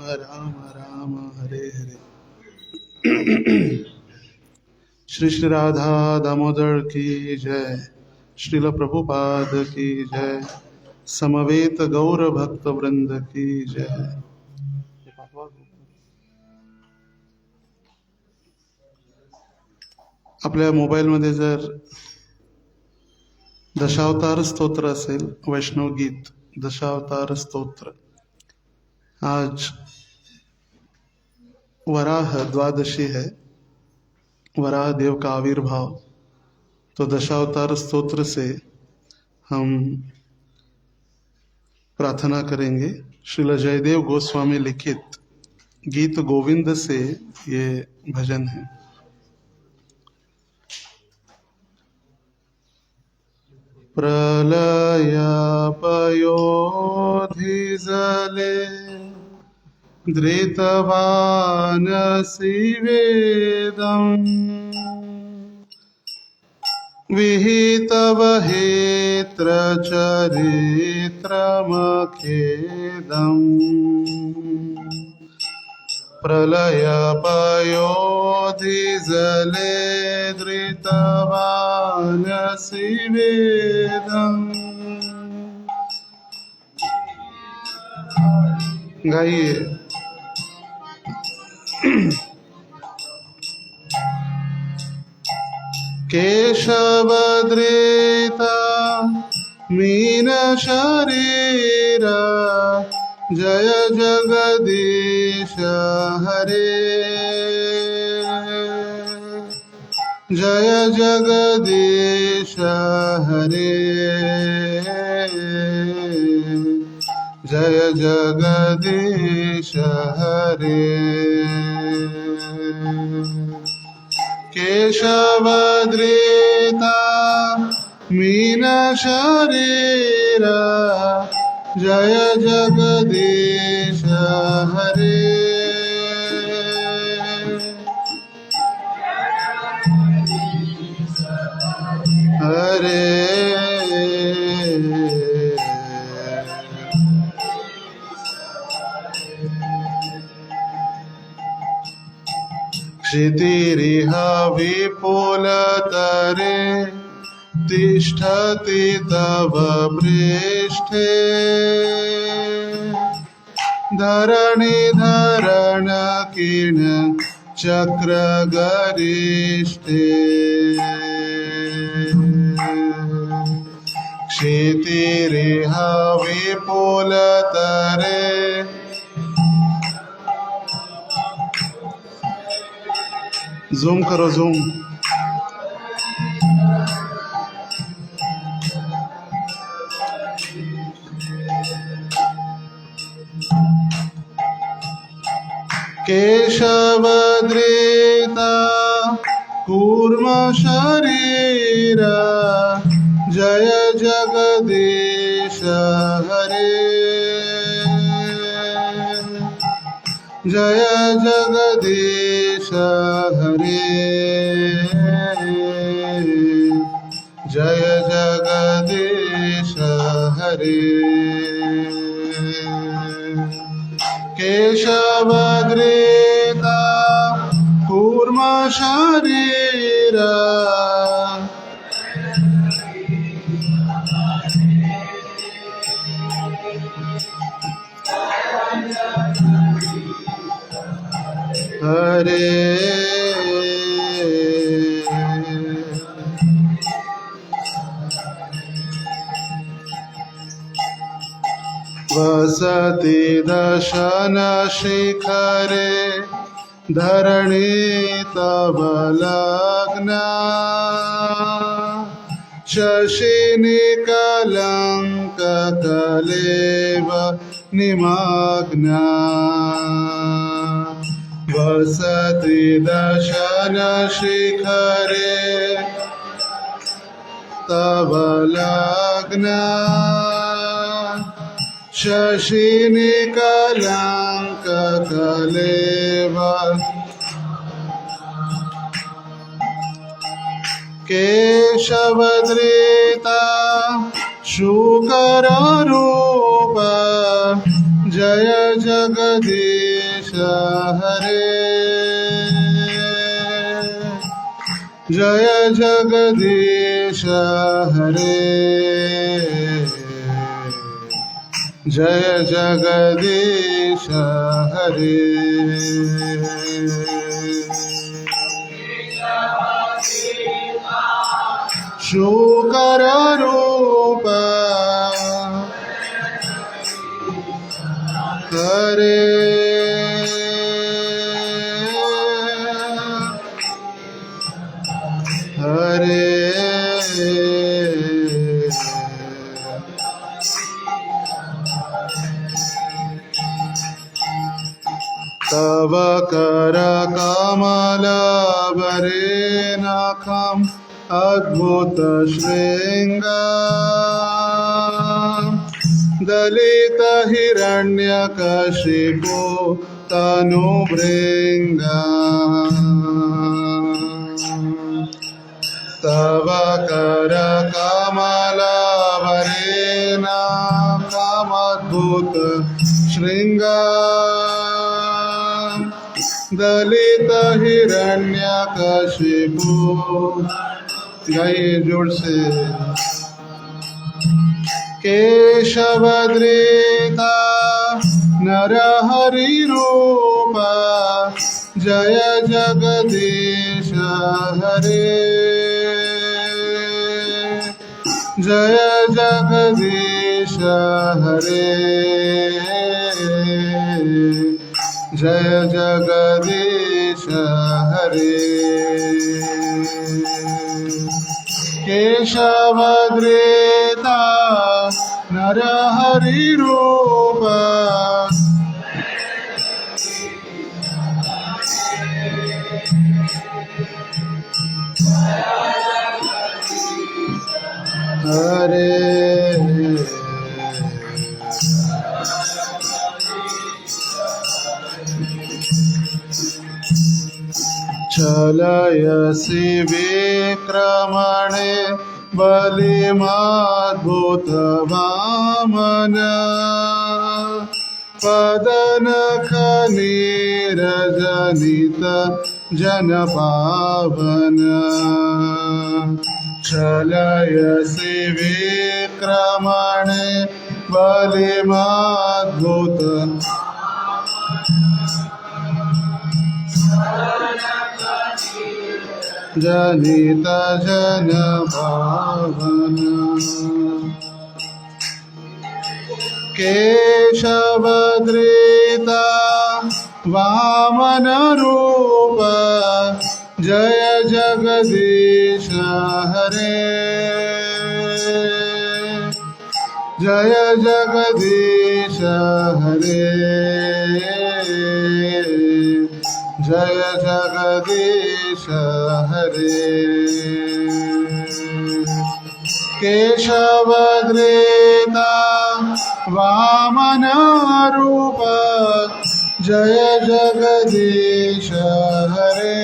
राम राम हरे हरे। श्री श्री राधा दामोदर की जय। श्रील प्रभुपाद की जय। समवेत गौर भक्त वृंद की जय। आपल्या मोबाईलमध्ये जर दशावतार स्तोत्र असेल, वैष्णव गीत दशावतार स्तोत्र, आज वराह द्वादशी है, वराह देव का आविर्भाव। तो दशावतार स्तोत्र से हम प्रार्थना करेंगे। श्रील जयदेव गोस्वामी लिखित गीत गोविंद से ये भजन है। प्रलयापयोधिजले धृतवानसि वेदम् विहितवहेत्रचरित्रमखेदम् प्रलयपयोधिजले धृतवानसि वेदम्। गाइए। केशवधृता मीन शरीरा जय जगदीश हरे, जय जगदीश हरे, जय जगदीश हरे। केशवधृता मीन शरीरा जय जगदीश हरे, हरे क्षितिरिह विपुलतरे तिष्ठति तव पृष्ठे, धरणिधरण किर्ण चक्र गरिष्ठे। क्षितिरिह विपुलतरे जूम करो, जूम। केशवधृता कूर्म शरीरा जय जगदीश हरे, जय जगदीश हरे, जय जगदीश हरे। केशवधृता कूर्म शरीरा हरे, वसति दशन शिखरे धरणी तव लग्ना, शशिनि कलंक कलेव निमग्ना। वसति दशन शिखरे तव लग्ना, शशिनि कलंक कलेव। केशवधृता शूकर रूप जय जगदीश हरे जय जगदीश हरे जय जगदीश हरे शूकर रूप हरे हरे तव कर कमल बरे नखम अद्भुत श्रृंग दलित हिरण्यकशिपो तनुभृंग तव कर कमल वरेण कामद्भुत श्रृंग दलित हिरण्यकशिपो गाइए जोर से केशवद्रेता नरहरि रूप जय जगदीश हरे जय जगदीश हरे जय जगदीश हरे केशवद्रेता नरहरि रूप हरे चलयसि विक्रमणे बलिमाद्भुत वामन पदनख नीरजनित जनपावन चलयसि विक्रमणे बलिमाद्भुत जनित जन भावन केशवद्रेता वामन रूप जय जगदीश हरे जय जगदीश हरे जय जगदीश हरे केशवद्रेता वामन रूप जय जगदीश हरे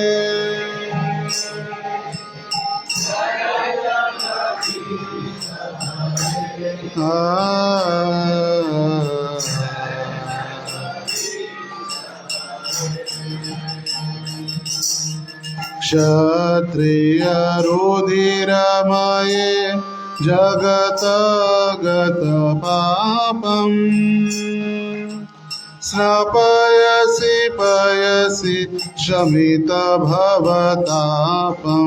क्षत्रिय रुधिरमये जगत गत पापम स्नपयसि पयसि शमित भवतापम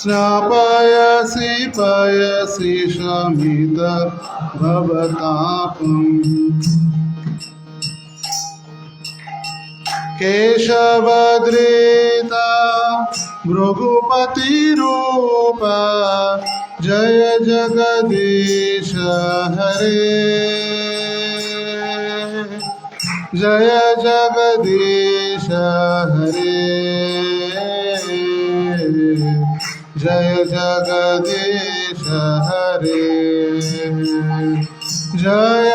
स्नापयसि पयसि शमित भवतापम् केशवद्रेता भृगुपतिरूप जय जगदीश हरे जय जगदीश हरे जय जगदीश हरे जय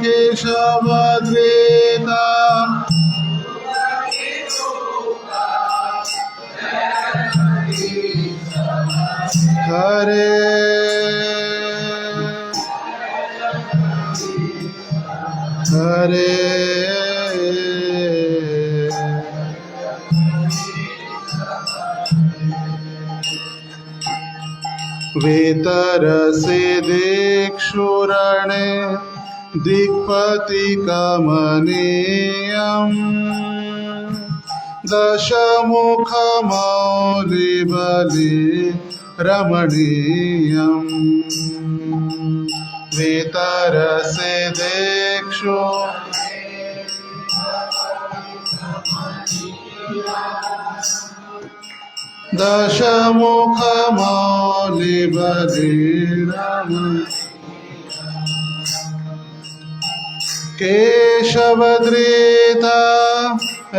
केशवद्रेता हरे हरे वेतरसे दिक्षुरणे दिक्पति कमनीयम् दशमुखमौलिबलि रमणीयम् वेतरसे दिक्षु दशमुखमौलिबलि केशवधृता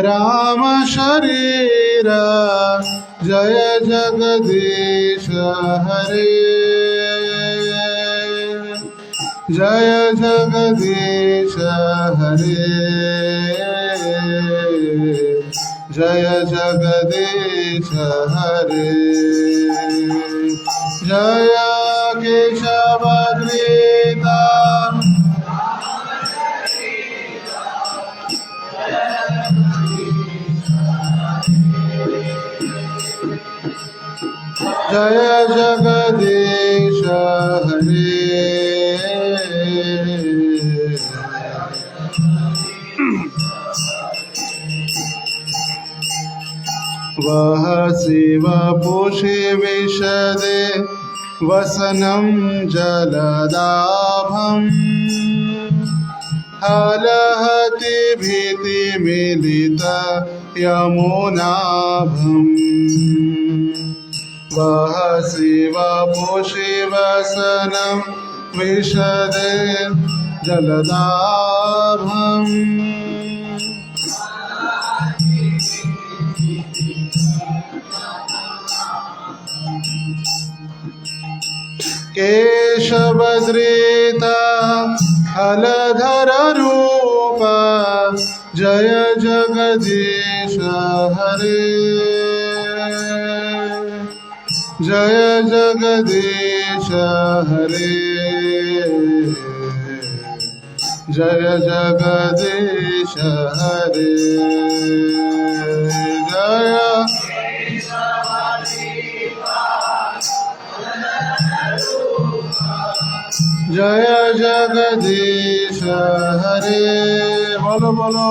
राम शरीर जय जगदीश हरे जय जगदीश हरे जय जगदीश हरे जय केशवधृता जय जगदीश हरे वह शिव पुषि विशदे वसनं जलदाभम् हलहति भीतिमिलित यमुनाभम् वह शिव पुषि वसनं विशदे जलदाभम् केशवधृता हलधर रूप जय जगदीश हरे जय जगदीश हरे जय जगदीश हरे जय जय जगदीश हरे बोलो बोलो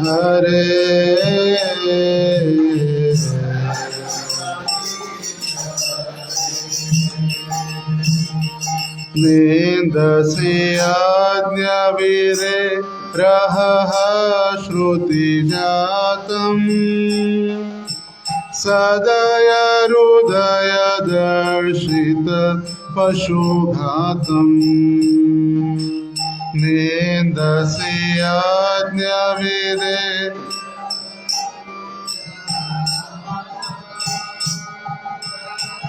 हरे निंदसि आज्ञा वीरे रहः श्रुति जातम् सदय हृदय दर्शित पशुघातम् निंदसि आज्ञा वीरे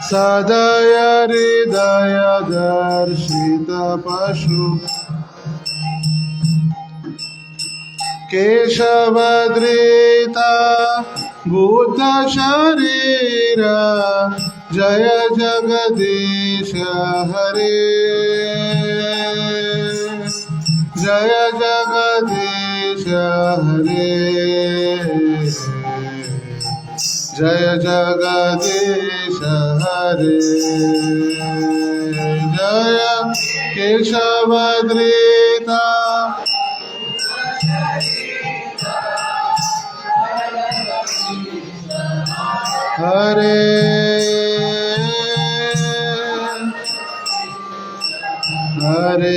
सदय हृदय दर्शित पशु केशवधृता बुद्ध शरीर जय जगदीश हरे जय जगदीश हरे जय जगदीश हरे जय केशवधृता हरे हरे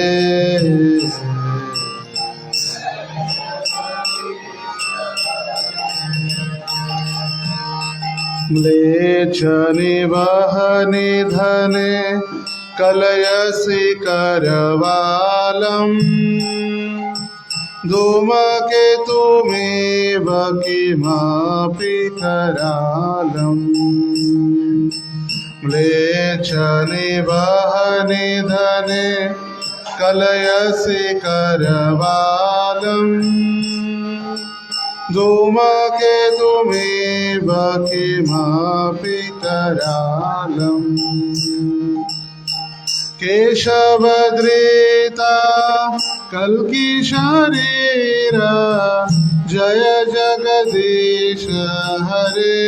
म्लेच्छ निवहनि धने कलयसि करवालम् धूमकेतुमेव किमपि करालम् म्लेच्छ निवहनि धने कलयसि करवालम् धूमकेतुमेव किमपि करालम् केशवधृता कल्की शरीरा जय जगदीश हरे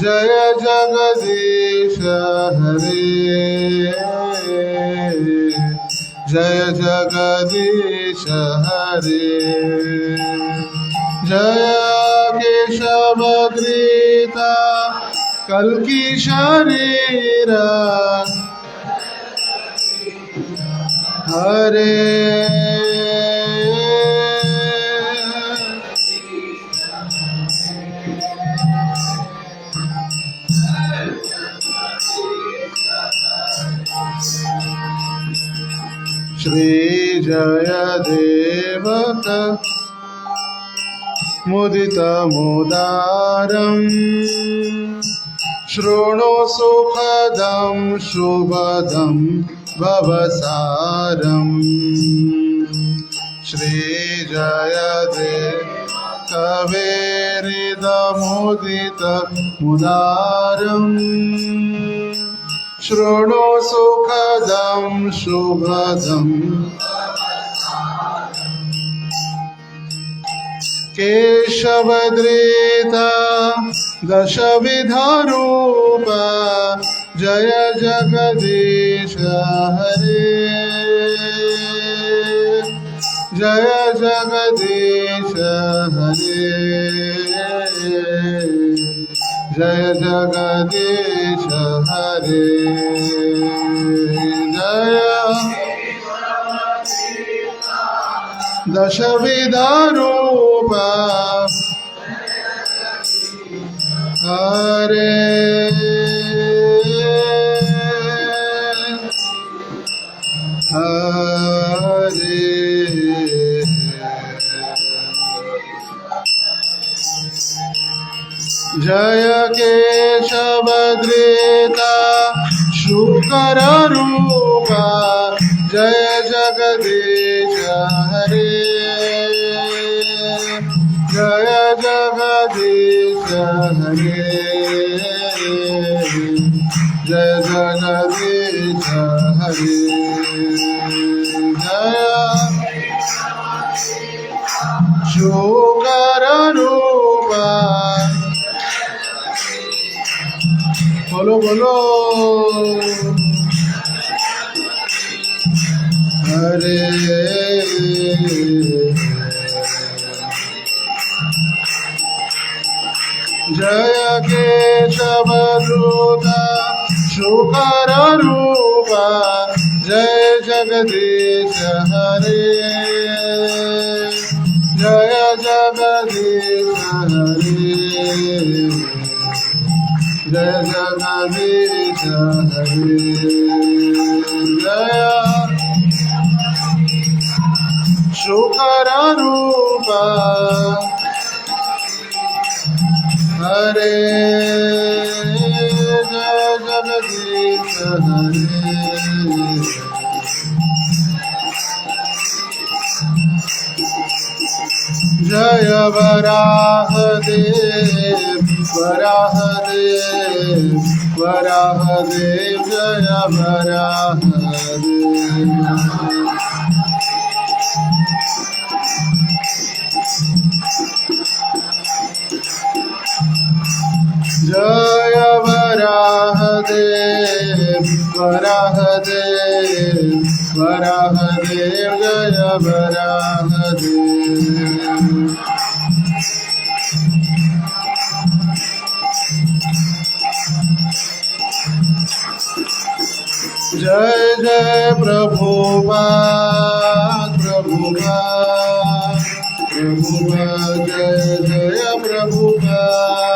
जय जगदीश हरे जय जगदीश हरे जय केशवधृता कल्की शरीरा हरे श्री जयदेवक मुदितमुदारम् शृणु सुखदं शुभदं भवसारम् श्रीजयदेव कवेरिदमुदितमुदारम् शृणु सुखदं शुभदम् केशवधृता दशविधरूप जय जगदीश हरे जय जगदीश हरे जय जगदीश हरे जय दशविधरूप हरे हरे जय केशवधृता शुकररूप जय जगदीश हरे जय जगदीश हरे जय जगदीश हरे जय शुकररूप बोलो बोलो हरे जय केशवधृता शुकररूप जय जगदीश हरे जय जगदीश हरे जय जगदीश हरे जय शुकररूप हरे जय जगदीश हरे जय वराहदेव वराहदेव वराहदेव जय वराहदेव जय वराहदेव वराहदेव वराहदेव जय वराहदेव जय जय प्रभुपाद प्रभुपाद प्रभुपाद जय जय प्रभुपाद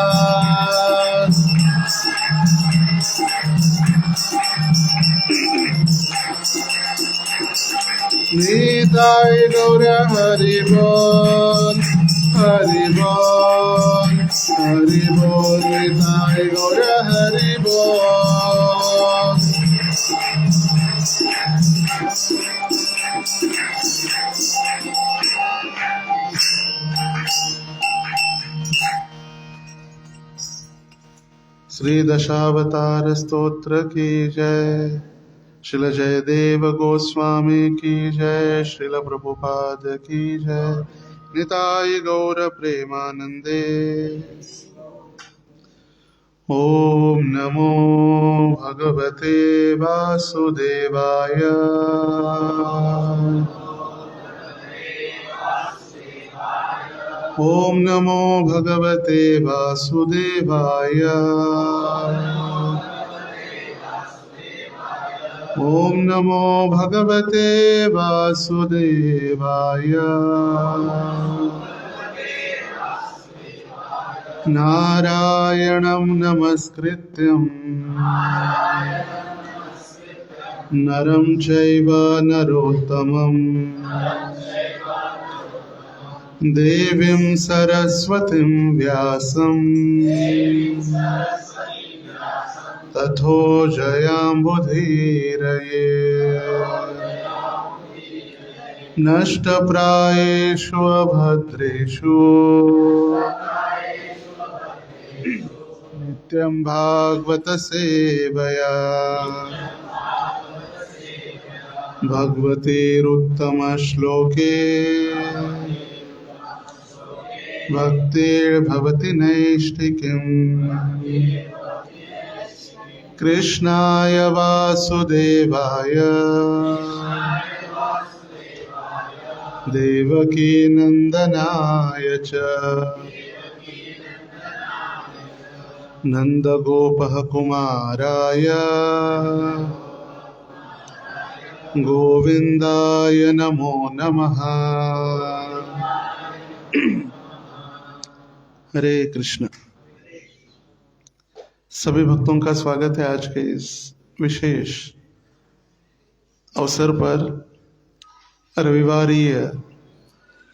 निताय गौर हरि बोल हरि बोल हरि बोल निताय गौर हरि बोल श्री दशावतार स्तोत्र की जय। श्रील जयदेव गोस्वामी की जय। श्रील प्रभुपाद की जय। निताय गौर प्रेमानंदे। ओम नमो भगवते वासुदेवाय। ओम नमो भगवते वासुदेवाय। ओम नमो भगवते वासुदेवाय। नारायणं नमस्कृत्यं नरं चैव नरोत्तमं देवीं सरस्वतीं व्यासं ततो जयाम्बुधीरये। नष्टप्रायेषु अभद्रेषु नित्यं भागवत सेवया। भगवतीरुत्तमश्लोके भक्तिर्भवति नैष्ठिकीम्। कृष्णाय वासुदेवाय देवकी नंदनाय च नंदगोपः कुमाराय गोविंदाय नमो नमः। हरे कृष्ण। सभी भक्तों का स्वागत है आज के इस विशेष अवसर पर। रविवारीय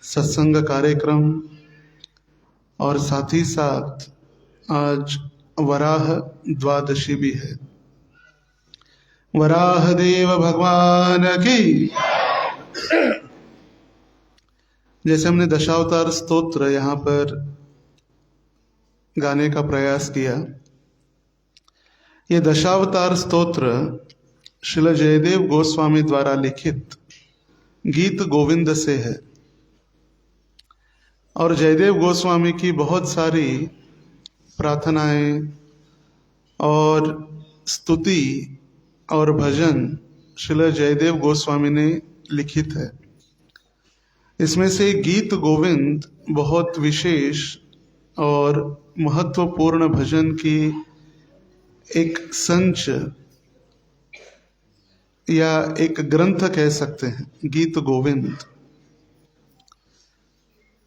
सत्संग कार्यक्रम और साथ ही साथ आज वराह द्वादशी भी है। वराह देव भगवान की। जैसे हमने दशावतार स्तोत्र यहाँ पर गाने का प्रयास किया, ये दशावतार स्तोत्र श्रील जयदेव गोस्वामी द्वारा लिखित गीत गोविंद से है। और जयदेव गोस्वामी की बहुत सारी प्रार्थनाएं और स्तुति और भजन श्रील जयदेव गोस्वामी ने लिखित है। इसमें से गीत गोविंद बहुत विशेष और महत्वपूर्ण भजन की एक संच या एक ग्रंथ कह सकते हैं, गीत गोविंद।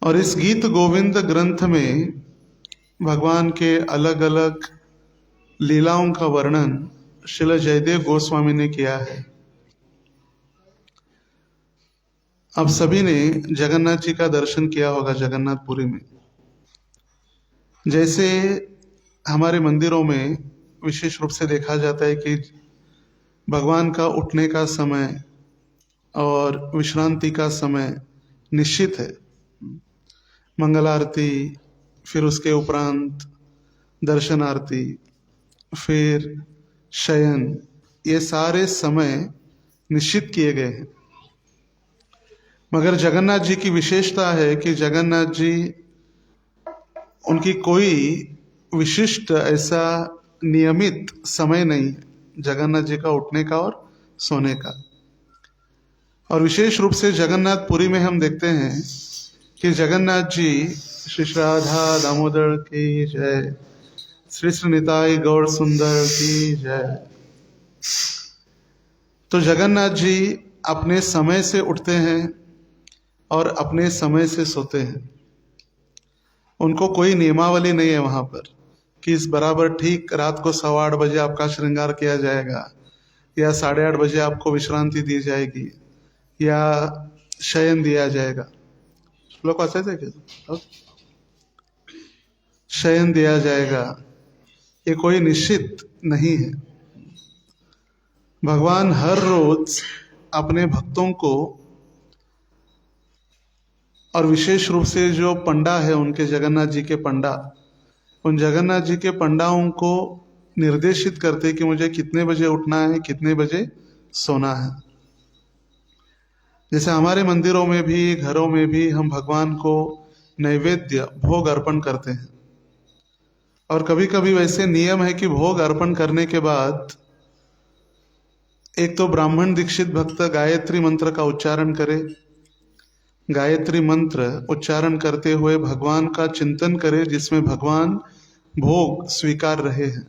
और इस गीत गोविंद ग्रंथ में भगवान के अलग अलग लीलाओं का वर्णन श्रील जयदेव गोस्वामी ने किया है। आप सभी ने जगन्नाथ जी का दर्शन किया होगा जगन्नाथपुरी में। जैसे हमारे मंदिरों में विशेष रूप से देखा जाता है कि भगवान का उठने का समय और विश्रांति का समय निश्चित है। मंगल आरती, फिर उसके उपरांत दर्शन आरती, फिर शयन, ये सारे समय निश्चित किए गए हैं। मगर जगन्नाथ जी की विशेषता है कि जगन्नाथ जी, उनकी कोई विशिष्ट ऐसा नियमित समय नहीं है जगन्नाथ जी का उठने का और सोने का। और विशेष रूप से जगन्नाथपुरी में हम देखते हैं कि जगन्नाथ जी श्री राधा दामोदर की जय, श्री श्री निताई गौर सुंदर की जय। तो जगन्नाथ जी अपने समय से उठते हैं और अपने समय से सोते हैं। उनको कोई नियमावली नहीं है वहां पर कि इस बराबर ठीक रात को 8:15 बजे आपका श्रृंगार किया जाएगा या 8:30 बजे आपको विश्रांति दी जाएगी या शयन दिया जाएगा। लोग ऐसे थे क्या? शयन दिया जाएगा, ये कोई निश्चित नहीं है। भगवान हर रोज अपने भक्तों को, और विशेष रूप से जो पंडा है उनके, जगन्नाथ जी के पंडा, उन जगन्नाथ जी के पंडाओं को निर्देशित करते कि मुझे कितने बजे उठना है, कितने बजे सोना है। जैसे हमारे मंदिरों में भी, घरों में भी हम भगवान को नैवेद्य भोग अर्पण करते हैं, और कभी कभी वैसे नियम है कि भोग अर्पण करने के बाद एक तो ब्राह्मण दीक्षित भक्त गायत्री मंत्र का उच्चारण करे, गायत्री मंत्र उच्चारण करते हुए भगवान का चिंतन करे, जिसमें भगवान भोग स्वीकार रहे हैं।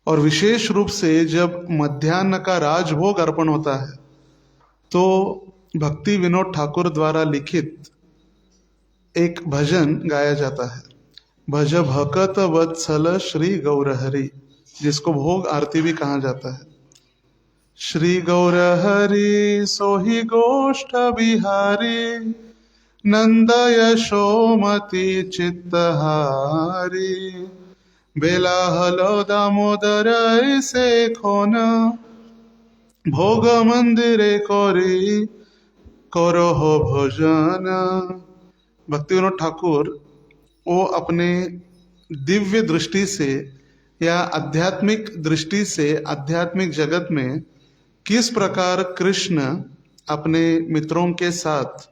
और विशेष रूप से जब मध्याह्न का राजभोग अर्पण होता है तो भक्ति विनोद ठाकुर द्वारा लिखित एक भजन गाया जाता है, भज भकत वत्सल श्री गौर हरि, जिसको भोग आरती भी कहा जाता है। श्री गौर हरि सोहि गोष्ठ बिहारी, नंद यशोमति चित्तहारी, बेलाहलो दामोदर ऐसे खोन, भोग मंदिरे कोरी करो हो भोजन। भक्ति विनोद ठाकुर वो अपने दिव्य दृष्टि से या आध्यात्मिक दृष्टि से आध्यात्मिक जगत में किस प्रकार कृष्ण अपने मित्रों के साथ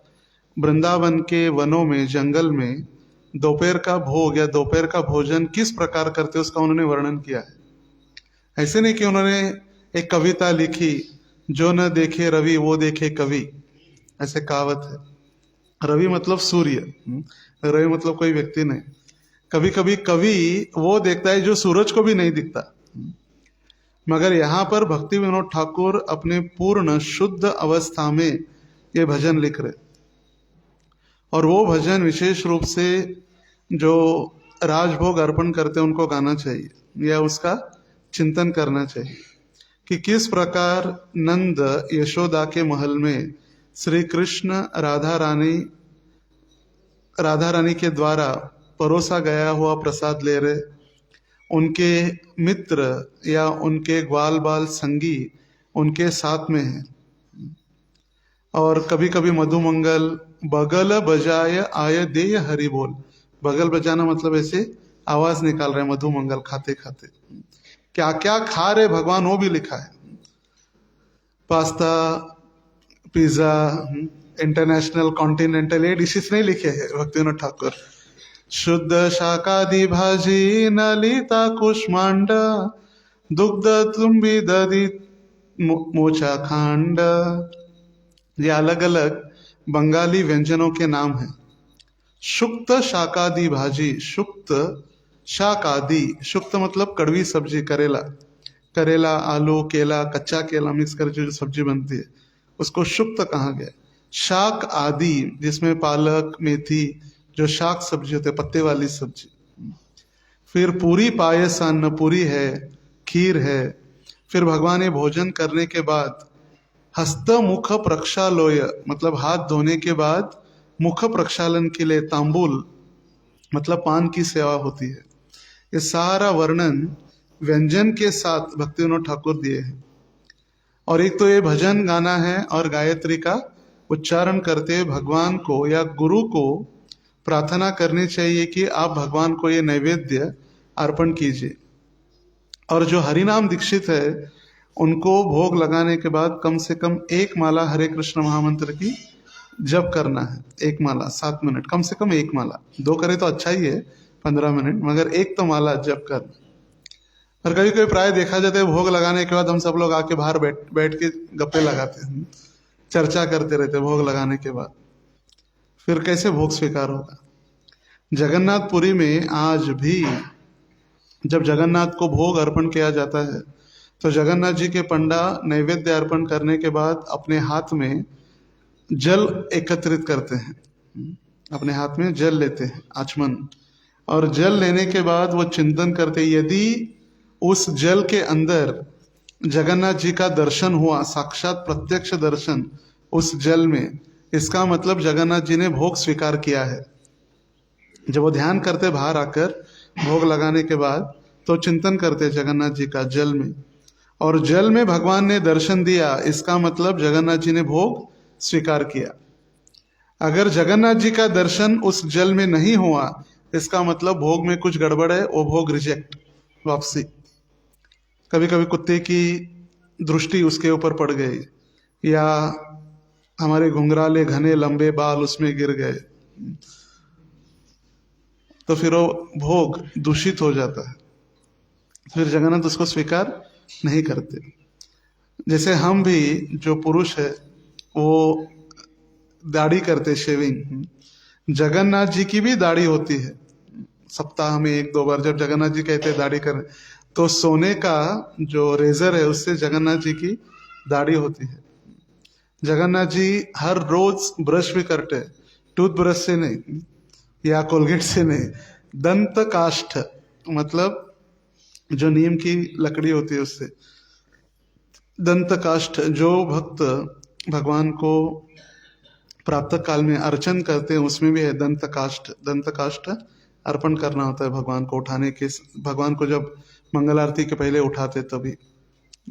वृंदावन के वनों में, जंगल में दोपहर का भोग या दोपहर का भोजन किस प्रकार करते, उसका उन्होंने वर्णन किया है। ऐसे नहीं कि उन्होंने एक कविता लिखी, जो न देखे रवि वो देखे कवि, ऐसे कहावत है। रवि मतलब सूर्य, रवि मतलब कोई व्यक्ति नहीं। कभी कभी कवि वो देखता है जो सूरज को भी नहीं दिखता, मगर यहाँ पर भक्ति विनोद ठाकुर अपने पूर्ण शुद्ध अवस्था में ये भजन लिख रहे, और वो भजन विशेष रूप से जो राजभोग अर्पण करते हैं उनको गाना चाहिए या उसका चिंतन करना चाहिए कि किस प्रकार नंद यशोदा के महल में श्री कृष्ण राधा रानी के द्वारा परोसा गया हुआ प्रसाद ले रहे, उनके मित्र या उनके ग्वाल बाल संगी उनके साथ में हैं। और कभी कभी मधुमंगल बगल बजाय आय देय हरि बोल, बगल बजाना मतलब ऐसे आवाज निकाल रहे मधुमंगल खाते खाते, क्या क्या खा रहे भगवान वो भी लिखा है। पास्ता, पिज्जा, इंटरनेशनल कॉन्टिनेंटल, ये डिशेस नहीं लिखे हैं भक्ति विनोद ठाकुर। शुद्ध शाकादि भाजी नलिता कुष्मांड, दुग्ध तुम्बी दधि मोचा खांड, ये अलग अलग बंगाली व्यंजनों के नाम हैं। शुक्त शाकादि भाजी, शुक्त शाकादि, शुक्त मतलब कड़वी सब्जी, करेला, करेला, आलू, केला, कच्चा केला मिक्स करके जो सब्जी बनती है उसको शुक्त कहा गया। शाक आदि, जिसमें पालक, मेथी, जो शाक सब्जी होते, पत्ते वाली सब्जी। फिर पूरी पायस अन्न, पूरी है, खीर है। फिर भगवान ये भोजन करने के बाद हस्त मुख प्रक्षालोय, मतलब हाथ धोने के बाद मुख प्रक्षालन के लिए तांबूल मतलब पान की सेवा होती है। ये सारा वर्णन व्यंजन के साथ भक्ति विनोद ठाकुर दिए हैं। और एक तो ये भजन गाना है और गायत्री का उच्चारण करते हुए भगवान को या गुरु को प्रार्थना करनी चाहिए कि आप भगवान को ये नैवेद्य अर्पण कीजिए। और जो हरिनाम दीक्षित है उनको भोग लगाने के बाद कम से कम एक माला हरे कृष्ण महामंत्र की जप करना है। एक माला 7 मिनट, कम से कम एक माला, 2 करे तो अच्छा ही है 15 मिनट, मगर एक तो माला जप करना। और कभी कभी प्राय देखा जाता है भोग लगाने के बाद हम सब लोग आके बाहर बैठ के गप्पे लगाते हैं, चर्चा करते रहते भोग लगाने के बाद। फिर कैसे भोग स्वीकार होगा? जगन्नाथपुरी में आज भी जब जगन्नाथ को भोग अर्पण किया जाता है तो जगन्नाथ जी के पंडा नैवेद्य अर्पण करने के बाद अपने हाथ में जल एकत्रित करते हैं, अपने हाथ में जल लेते हैं, आचमन। और जल लेने के बाद वो चिंतन करते, यदि उस जल के अंदर जगन्नाथ जी का दर्शन हुआ, साक्षात प्रत्यक्ष दर्शन उस जल में, इसका मतलब जगन्नाथ जी ने भोग स्वीकार किया है। जब वो ध्यान करते बाहर आकर भोग लगाने के बाद तो चिंतन करते जगन्नाथ जी का जल में, और जल में भगवान ने दर्शन दिया, इसका मतलब जगन्नाथ जी ने भोग स्वीकार किया। अगर जगन्नाथ जी का दर्शन उस जल में नहीं हुआ, इसका मतलब भोग में कुछ गड़बड़ है, वो भोग रिजेक्ट, वापसी। कभी कभी कुत्ते की दृष्टि उसके ऊपर पड़ गई, या हमारे घुंघराले घने लंबे बाल उसमें गिर गए, तो फिर वो भोग दूषित हो जाता है, फिर जगन्नाथ उसको स्वीकार नहीं करते। जैसे हम भी जो पुरुष है वो दाढ़ी करते, शेविंग, जगन्नाथ जी की भी दाढ़ी होती है। सप्ताह में एक दो बार जब जगन्नाथ जी कहते हैं दाढ़ी करें, तो सोने का जो रेजर है उससे जगन्नाथ जी की दाढ़ी होती है। जगन्नाथ जी हर रोज ब्रश भी करते हैं, टूथब्रश से नहीं या कोलगेट से नहीं, दंत काष्ठ, मतलब जो नीम की लकड़ी होती है उससे, दंत काष्ठ। जो भक्त भगवान को प्रातः काल में अर्चन करते हैं उसमें भी है दंत काष्ठ। दंत काष्ठ अर्पण करना होता है भगवान को, उठाने के, भगवान को जब मंगल आरती के पहले उठाते तभी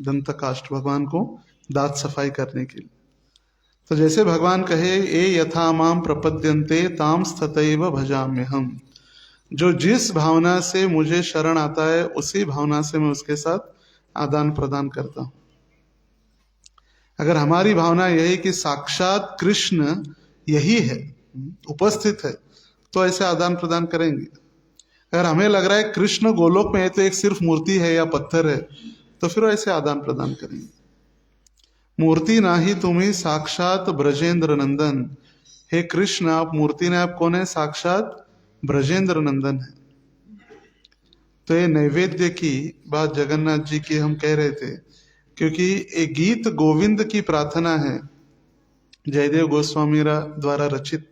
दंत काष्ठ, भगवान को दांत सफाई करने के लिए। तो जैसे भगवान कहे ए यथा माम प्रपद्यन्ते ताम तथैव भजाम्य हम, जो जिस भावना से मुझे शरण आता है उसी भावना से मैं उसके साथ आदान प्रदान करता हूँ। अगर हमारी भावना यही कि साक्षात कृष्ण यही है, उपस्थित है, तो ऐसे आदान प्रदान करेंगे। अगर हमें लग रहा है कृष्ण गोलोक में है तो एक सिर्फ मूर्ति है या पत्थर है, तो फिर ऐसे आदान प्रदान करेंगे। मूर्ति नाही तुम्ही साक्षात ब्रजेंद्र नंदन, हे कृष्ण आप मूर्ति ने, आप कौन है? साक्षात ब्रजेंद्र नंदन है। तो ये नैवेद्य की बात जगन्नाथ जी की हम कह रहे थे, क्योंकि एक गीत गोविंद की प्रार्थना है, जयदेव गोस्वामी द्वारा रचित।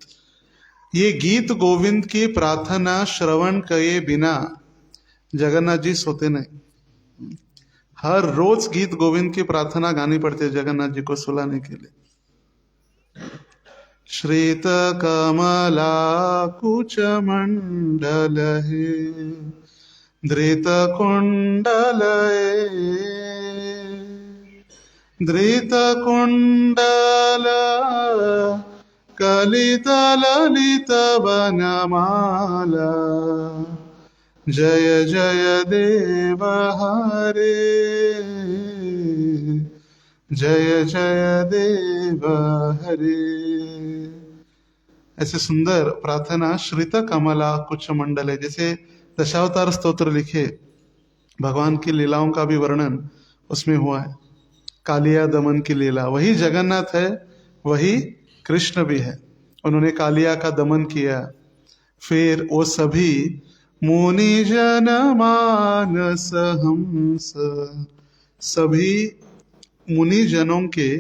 ये गीत गोविंद की प्रार्थना श्रवण किए बिना जगन्नाथ जी सोते नहीं। हर रोज गीत गोविंद की प्रार्थना गानी पड़ती है जगन्नाथ जी को सुलाने के लिए। श्रीत कमला कुच मंडल है, धृत कुंडल धृत कुंडल कलित ललित वनमाला, जय जय देव हरे, जय जय देव हरे। ऐसे सुंदर प्रार्थना श्रित कमला कुछ मंडल है। जैसे दशावतार स्तोत्र लिखे, भगवान की लीलाओं का भी वर्णन उसमें हुआ है। कालिया दमन की लीला, वही जगन्नाथ है, वही कृष्ण भी है। उन्होंने कालिया का दमन किया। फिर वो सभी मुनि जन मानस हंस, सभी मुनि जनों के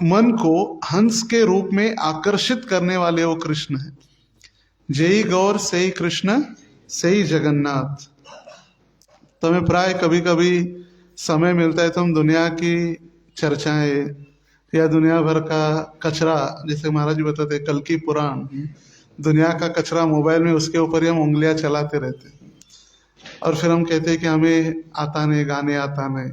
मन को हंस के रूप में आकर्षित करने वाले वो कृष्ण है। जय गौर से कृष्ण से जगन्नाथ। तो हमें प्राय कभी कभी समय मिलता है तो हम दुनिया की चर्चाएं या दुनिया भर का कचरा, जैसे महाराज जी बताते कल की पुराण, दुनिया का कचरा मोबाइल में, उसके ऊपर ही हम उंगलियां चलाते रहते हैं। और फिर हम कहते हैं कि हमें आता नहीं, गाने आता नहीं,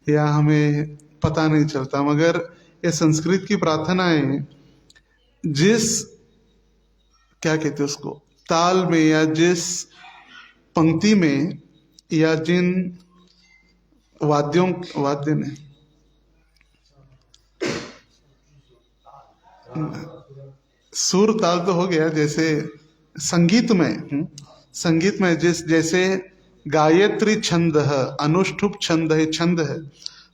या हमें पता नहीं चलता। मगर ये संस्कृत की प्रार्थनाएं जिस, क्या कहते हैं उसको, ताल में या जिस पंक्ति में या जिन वाद्य ने, सुर ताल तो हो गया, जैसे संगीत में जैसे गायत्री छंद है, अनुष्ठुप छंद है, छंद है,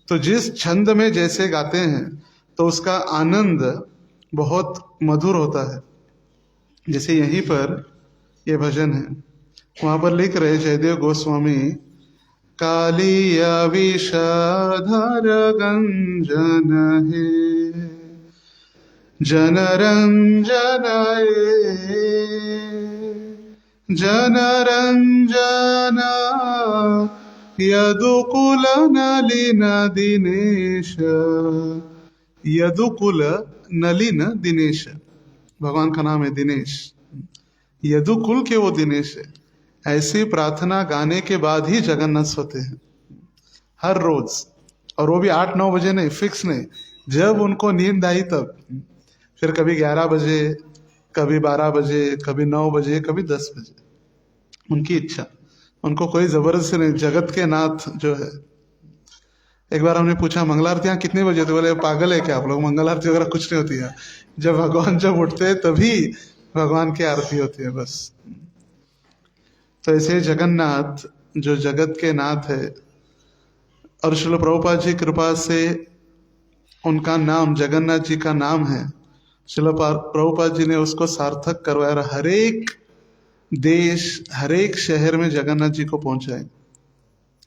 तो जिस छंद में जैसे गाते हैं तो उसका आनंद बहुत मधुर होता है। जैसे यहीं पर ये भजन है, वहां पर लिख रहे जयदेव गोस्वामी, कालिय विषधर गंजन है, जनरंजन जनरंजन यदुकुल नलिन दिनेश, यदुकुल नलिन दिनेश, भगवान का नाम है दिनेश, यदुकुल के वो दिनेश है। ऐसी प्रार्थना गाने के बाद ही जगन्नाथ सोते हैं हर रोज, और वो भी 8-9 बजे नहीं, फिक्स नहीं, जब उनको नींद आई तब। फिर कभी 11 बजे, कभी 12 बजे, कभी 9 बजे, कभी 10 बजे, उनकी इच्छा। उनको कोई जबरदस्ती नहीं, जगत के नाथ जो है। एक बार हमने पूछा मंगल आरती यहाँ कितने बजे? तो बोले पागल है क्या आप लोग, मंगल आरती वगैरह कुछ नहीं होती है, जब भगवान जब उठते हैं तभी भगवान की आरती होती है बस। तो ऐसे जगन्नाथ जो जगत के नाथ है, और श्रील प्रभुपाद जी कृपा से उनका नाम जगन्नाथ जी का नाम है, श्रील प्रभुपाद जी ने उसको सार्थक करवाया। हर एक देश, हर एक शहर में जगन्नाथ जी को पहुंचाए।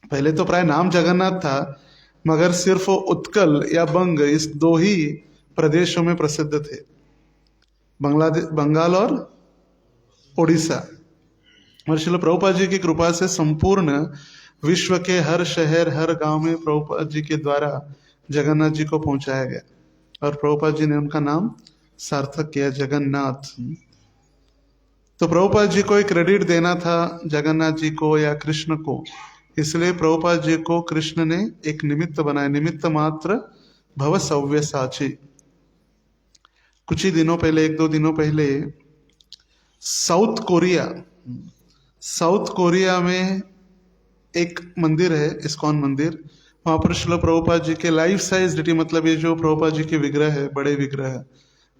पहले तो प्राय नाम जगन्नाथ था, मगर सिर्फ उत्कल या बंग, इस दो ही प्रदेशों में प्रसिद्ध थे, बांग्लादेश, बंगाल और उड़ीसा। और श्रील प्रभुपाद जी की कृपा से संपूर्ण विश्व के हर शहर, हर गांव में प्रभुपाद जी के द्वारा जगन्नाथ जी को पहुंचाया गया, और प्रभुपाद जी ने उनका नाम सार्थक किया, जगन्नाथ। तो प्रभुपाद जी को एक क्रेडिट देना था जगन्नाथ जी को या कृष्ण को, इसलिए प्रभुपाद जी को कृष्ण ने एक निमित्त बनाया, निमित्त मात्र भव सव्यसाची। कुछ ही दिनों पहले, एक दो दिनों पहले, साउथ कोरिया में एक मंदिर है, इस्कॉन मंदिर। वहां पर श्रील प्रभुपाद जी के लाइफ साइज डिटी, मतलब ये जो प्रभुपाद जी के विग्रह है, बड़े विग्रह है,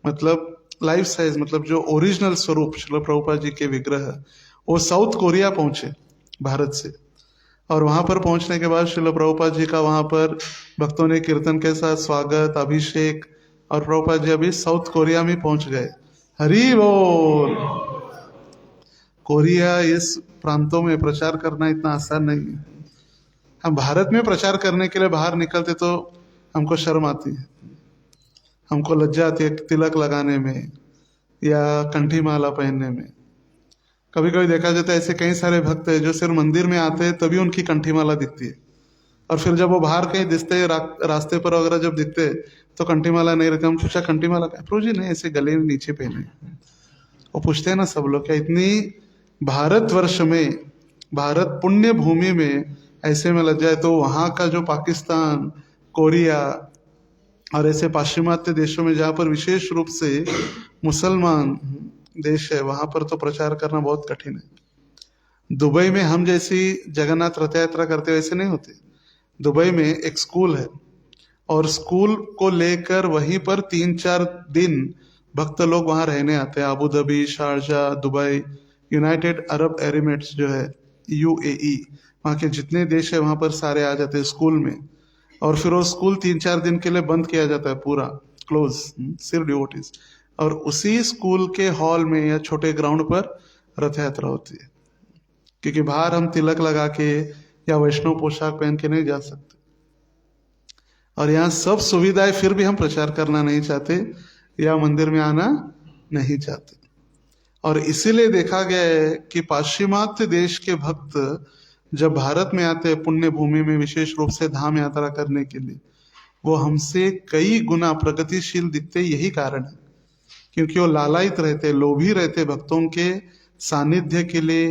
मतलब लाइफ साइज, मतलब जो ओरिजिनल स्वरूप श्रील प्रभुपाद जी के विग्रह, वो साउथ कोरिया पहुंचे भारत से। और वहां पर पहुंचने के बाद श्रील प्रभुपाद जी का वहां पर भक्तों ने कीर्तन के साथ स्वागत, अभिषेक, और प्रभुपाद जी अभी साउथ कोरिया में पहुंच गए। हरि बोल। कोरिया इस प्रांतों में प्रचार करना इतना आसान नहीं है। हम भारत में प्रचार करने के लिए बाहर निकलते तो हमको शर्म आती है, हमको लज्जा आती है तिलक लगाने में या कंठी माला पहनने में। कभी कभी देखा जाता है ऐसे कई सारे भक्त हैं जो सिर्फ मंदिर में आते हैं तभी उनकी कंठी माला दिखती है, और फिर जब वो बाहर कहीं दिखते, रास्ते पर वगैरह जब दिखते तो कंठी माला नहीं रहती। हम पूछा कंठी माला क्या? प्रभु जी नहीं, ऐसे गले में नीचे पहने। वो पूछते हैं ना सब लोग, क्या इतनी भारतवर्ष में, भारत पुण्य भूमि में ऐसे में लग जाए, तो वहाँ का जो पाकिस्तान, कोरिया और ऐसे पाश्चिमात्य देशों में जहाँ पर विशेष रूप से मुसलमान देश है, वहां पर तो प्रचार करना बहुत कठिन है। दुबई में हम जैसी जगन्नाथ रथ यात्रा करते वैसे नहीं होते। दुबई में एक स्कूल है, और स्कूल को लेकर वहीं पर 3-4 दिन भक्त लोग वहां रहने आते हैं। Abu Dhabi, Sharjah, Dubai, United Arab Emirates जो है, UAE, वहाँ के जितने देश है वहां पर सारे आ जाते हैं स्कूल में। और फिर वो स्कूल 3-4 दिन के लिए बंद किया जाता है, पूरा क्लोज, सिर्फ डिवोटीज। और उसी स्कूल के हॉल में या छोटे ग्राउंड पर रथ यात्रा होती है, क्योंकि बाहर हम तिलक लगा के या वैष्णव पोशाक पहन के नहीं जा सकते। और यहाँ सब सुविधाएं, फिर भी हम प्रचार करना नहीं चाहते या मंदिर में आना नहीं चाहते। और इसीलिए देखा गया है कि पाश्चिमात्य देश के भक्त जब भारत में आते हैं पुण्य भूमि में, विशेष रूप से धाम यात्रा करने के लिए, वो हमसे कई गुना प्रगतिशील दिखते। यही कारण है क्योंकि वो लालायित रहते, लोभी रहते भक्तों के सानिध्य के लिए,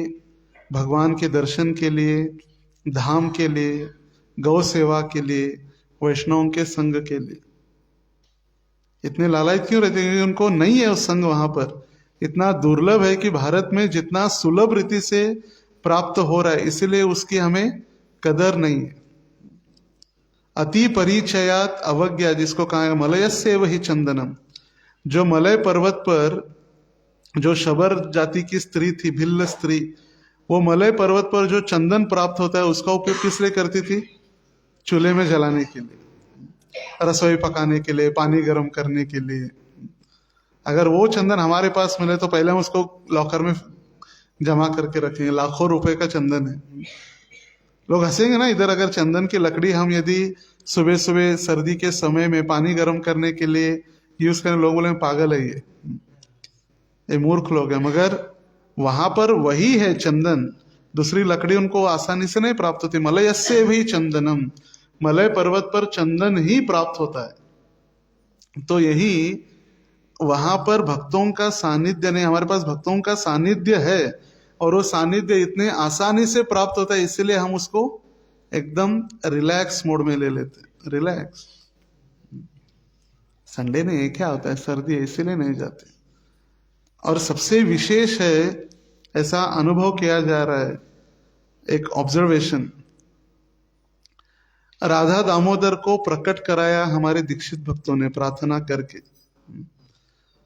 भगवान के दर्शन के लिए, धाम के लिए, गौ सेवा के लिए, वैष्णवों के संग के लिए। इतने लालायित क्यों रहते? क्योंकि उनको नहीं है उस संग वहां पर। इतना दुर्लभ है कि भारत में जितना सुलभ रीति से प्राप्त हो रहा है, इसलिए उसकी हमें कदर नहीं है। अति परिचयात अवज्ञा, जिसको कहा है मलयस्य वही चंदनम। जो मलय पर्वत पर जो शबर जाति की स्त्री थी, भिल्ल स्त्री, वो मलय पर्वत पर जो चंदन प्राप्त होता है उसका उपयोग किस लिए करती थी? चूल्हे में जलाने के लिए, रसोई पकाने के लिए, पानी गर्म करने के लिए। अगर वो चंदन हमारे पास मिले तो पहले हम उसको लॉकर में जमा करके रखेंगे। लाखों रुपए का चंदन है। लोग हंसेंगे ना इधर, अगर चंदन की लकड़ी हम यदि सुबह सुबह सर्दी के समय में पानी गर्म करने के लिए यूज करें, लोग बोले पागल है ये मूर्ख लोग हैं। मगर वहां पर वही है चंदन, दूसरी लकड़ी उनको आसानी से नहीं प्राप्त होती। मलयस्य भी चंदनम, मलय पर्वत पर चंदन ही प्राप्त होता है। तो यही वहां पर भक्तों का सानिध्य नहीं, हमारे पास भक्तों का सानिध्य है, और वो सानिध्य इतने आसानी से प्राप्त होता है, इसलिए हम उसको एकदम रिलैक्स मोड में ले लेते हैं। रिलैक्स, संडे नहीं, क्या होता है, सर्दी है इसीलिए नहीं जाते। और सबसे विशेष है, ऐसा अनुभव किया जा रहा है एक ऑब्जर्वेशन, राधा दामोदर को प्रकट कराया हमारे दीक्षित भक्तों ने प्रार्थना करके।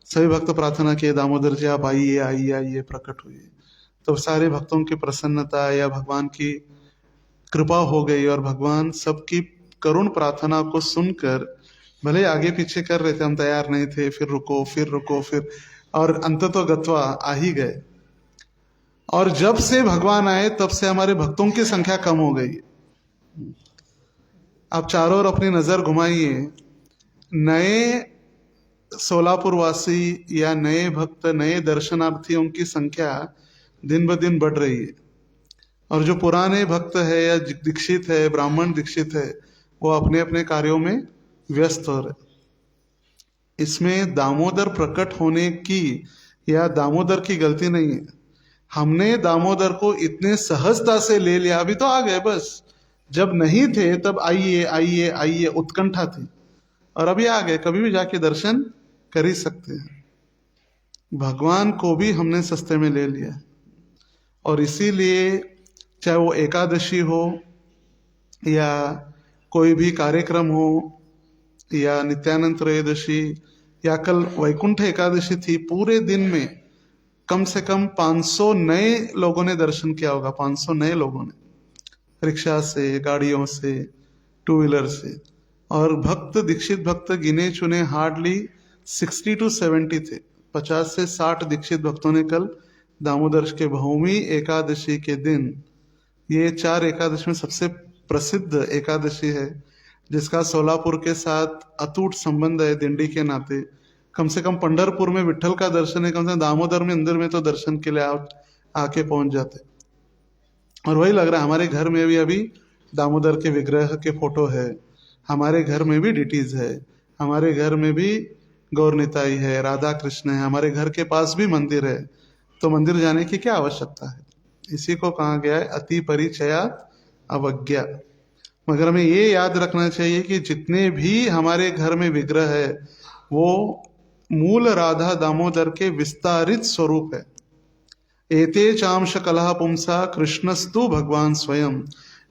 सभी भक्त प्रार्थना किए, दामोदर जी आप आइए आइए आइए, प्रकट हुई। तो सारे भक्तों की प्रसन्नता या भगवान की कृपा हो गई और भगवान सबकी करुण प्रार्थना को सुनकर, भले आगे पीछे कर रहे थे, हम तैयार नहीं थे, फिर रुको फिर रुको फिर, और अंततः गत्वा आ ही गए। और जब से भगवान आए तब से हमारे भक्तों की संख्या कम हो गई। आप चारों ओर अपनी नजर घुमाइए, नए सोलापुर वासी या नए भक्त, नए दर्शनार्थियों की संख्या दिन ब दिन बढ़ रही है। और जो पुराने भक्त है या दीक्षित है, ब्राह्मण दीक्षित है, वो अपने अपने कार्यों में व्यस्त हो रहे। इसमें दामोदर प्रकट होने की या दामोदर की गलती नहीं है। हमने दामोदर को इतने सहजता से ले लिया, अभी तो आ गए बस, जब नहीं थे तब आइए आइए आइए उत्कंठा थी, और अभी आ गए, कभी भी जाके दर्शन कर ही सकते हैं। भगवान को भी हमने सस्ते में ले लिया, और इसीलिए चाहे वो एकादशी हो या कोई भी कार्यक्रम हो या नित्यानंद त्रयोदशी या कल वैकुंठ एकादशी थी, पूरे दिन में कम से कम 500 नए लोगों ने दर्शन किया होगा। 500 नए लोगों ने, रिक्शा से, गाड़ियों से, टू व्हीलर से। और भक्त, दीक्षित भक्त गिने चुने हार्डली 60 to 70 थे। 50 से 60 दीक्षित भक्तों ने कल दामोदर के भौमी एकादशी के दिन, ये 4 एकादशी में सबसे प्रसिद्ध एकादशी है, जिसका सोलापुर के साथ अटूट संबंध है दिंडी के नाते। कम से कम पंढरपुर में विठल का दर्शन है, कम से कम दामोदर में अंदर में तो दर्शन के लिए आके पहुंच जाते। और वही लग रहा है, हमारे घर में भी अभी दामोदर के विग्रह के फोटो है, हमारे घर में भी डिटीज है, हमारे घर में भी गौर निताई है, राधा कृष्ण है, हमारे घर के पास भी मंदिर है। तो मंदिर जाने की क्या आवश्यकता है? इसी को कहा गया है अति परिचयात अवज्ञा। मगर हमें ये याद रखना चाहिए कि जितने भी हमारे घर में विग्रह है वो मूल राधा दामोदर के विस्तारित स्वरूप है। एते चांश कलह पुंसा कृष्णस्तु भगवान स्वयं,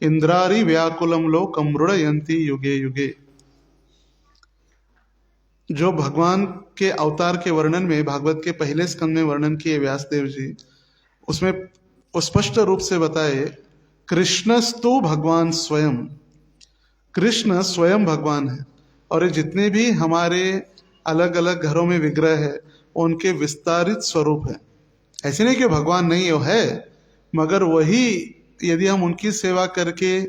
इंद्रारी व्याकुलम लोकम मृडयंती युगे युगे। जो भगवान के अवतार के वर्णन में भागवत के पहले स्कंद में वर्णन किए व्यासदेव जी, उसमें स्पष्ट रूप से बताए कृष्णस्तु भगवान स्वयं, कृष्ण स्वयं भगवान है। और ये जितने भी हमारे अलग अलग घरों में विग्रह है उनके विस्तारित स्वरूप है। ऐसे नहीं कि भगवान नहीं है, मगर वही यदि हम उनकी सेवा करके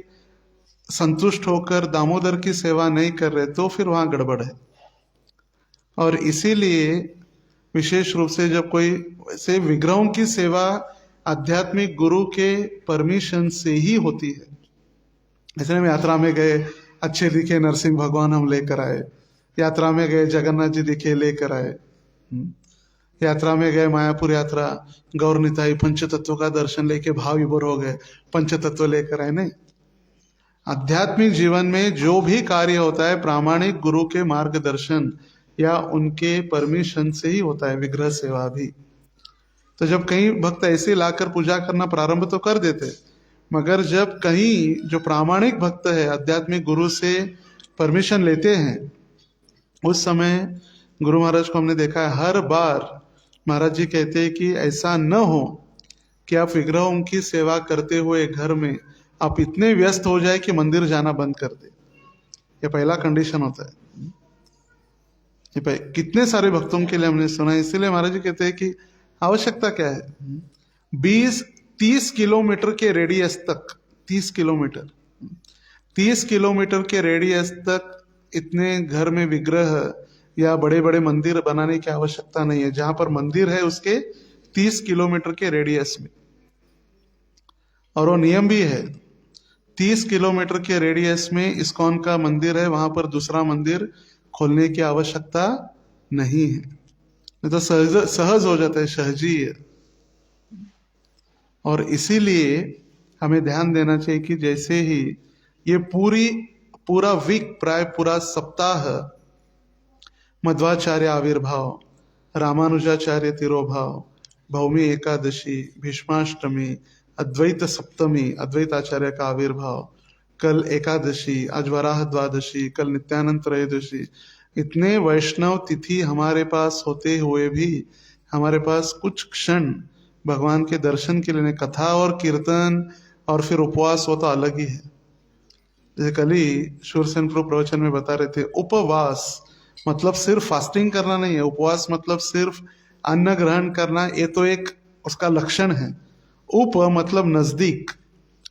संतुष्ट होकर दामोदर की सेवा नहीं कर रहे तो फिर वहां गड़बड़ है। और इसीलिए विशेष रूप से जब कोई से विग्रहों की सेवा आध्यात्मिक गुरु के परमिशन से ही होती है। ऐसे हम यात्रा में गए, अच्छे दिखे नरसिंह भगवान हम लेकर आए, यात्रा में गए जगन्नाथ जी दिखे लेकर आए, यात्रा में गए मायापुर यात्रा, गौर निताई पंच तत्व का दर्शन लेके भाव विभोर हो गए, पंच तत्व लेकर आए। नहीं, आध्यात्मिक जीवन में जो भी कार्य होता है प्रामाणिक गुरु के मार्गदर्शन या उनके परमिशन से ही होता है। विग्रह सेवा भी तो जब कई भक्त ऐसे लाकर पूजा करना प्रारंभ तो कर देते, मगर जब कहीं जो प्रामाणिक भक्त है आध्यात्मिक गुरु से परमिशन लेते हैं, उस समय गुरु महाराज को हमने देखा है हर बार महाराज जी कहते हैं कि ऐसा न हो कि आप विग्रहों की सेवा करते हुए घर में आप इतने व्यस्त हो जाए कि मंदिर जाना बंद कर दे। ये पहला कंडीशन होता है। ये कितने सारे भक्तों के लिए हमने सुना है। इसीलिए महाराज जी कहते हैं कि आवश्यकता क्या है, 20-30 किलोमीटर के रेडियस तक, 30 किलोमीटर के रेडियस तक इतने घर में विग्रह या बड़े बड़े मंदिर बनाने की आवश्यकता नहीं है। जहां पर मंदिर है उसके 30 किलोमीटर के रेडियस में, और वो नियम भी है 30 किलोमीटर के रेडियस में इस्कॉन का मंदिर है, वहां पर दूसरा मंदिर खोलने की आवश्यकता नहीं है। नहीं तो सहज हो जाता है, सहजी है। और इसीलिए हमें ध्यान देना चाहिए कि जैसे ही ये पूरा वीक, प्राय पूरा सप्ताह मध्वाचार्य आविर्भाव, रामानुजाचार्य तिरोभाव, भौमी एकादशी, भीष्माष्टमी, अद्वैत सप्तमी, अद्वैत आचार्य का आविर्भाव, कल एकादशी, आज वराह द्वादशी, कल नित्यानंद त्रयोदशी। इतने वैष्णव तिथि हमारे पास होते हुए भी हमारे पास कुछ क्षण भगवान के दर्शन के लिए, कथा और कीर्तन और फिर उपवास हो तो अलग ही है। जैसे कल ही शूरसेन प्रभु प्रवचन में बता रहे थे, उपवास मतलब सिर्फ फास्टिंग करना नहीं है, उपवास मतलब सिर्फ अन्न ग्रहण करना, ये तो एक उसका लक्षण है। उप मतलब नजदीक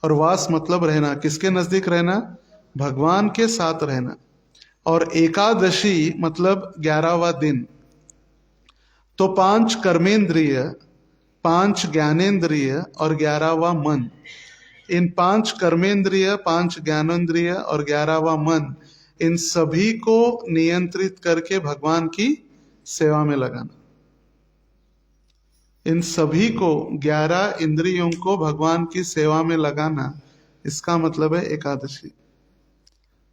और वास मतलब रहना। किसके नजदीक रहना? भगवान के साथ रहना। और एकादशी मतलब 11वां दिन। तो 5 कर्मेंद्रिय, 5 ज्ञानेंद्रिय और 11वां मन, इन 5 कर्मेंद्रिय, 5 ज्ञानेंद्रिय और 11वां मन, इन सभी को नियंत्रित करके भगवान की सेवा में लगाना। इन सभी को, 11 इंद्रियों को भगवान की सेवा में लगाना, इसका मतलब है एकादशी।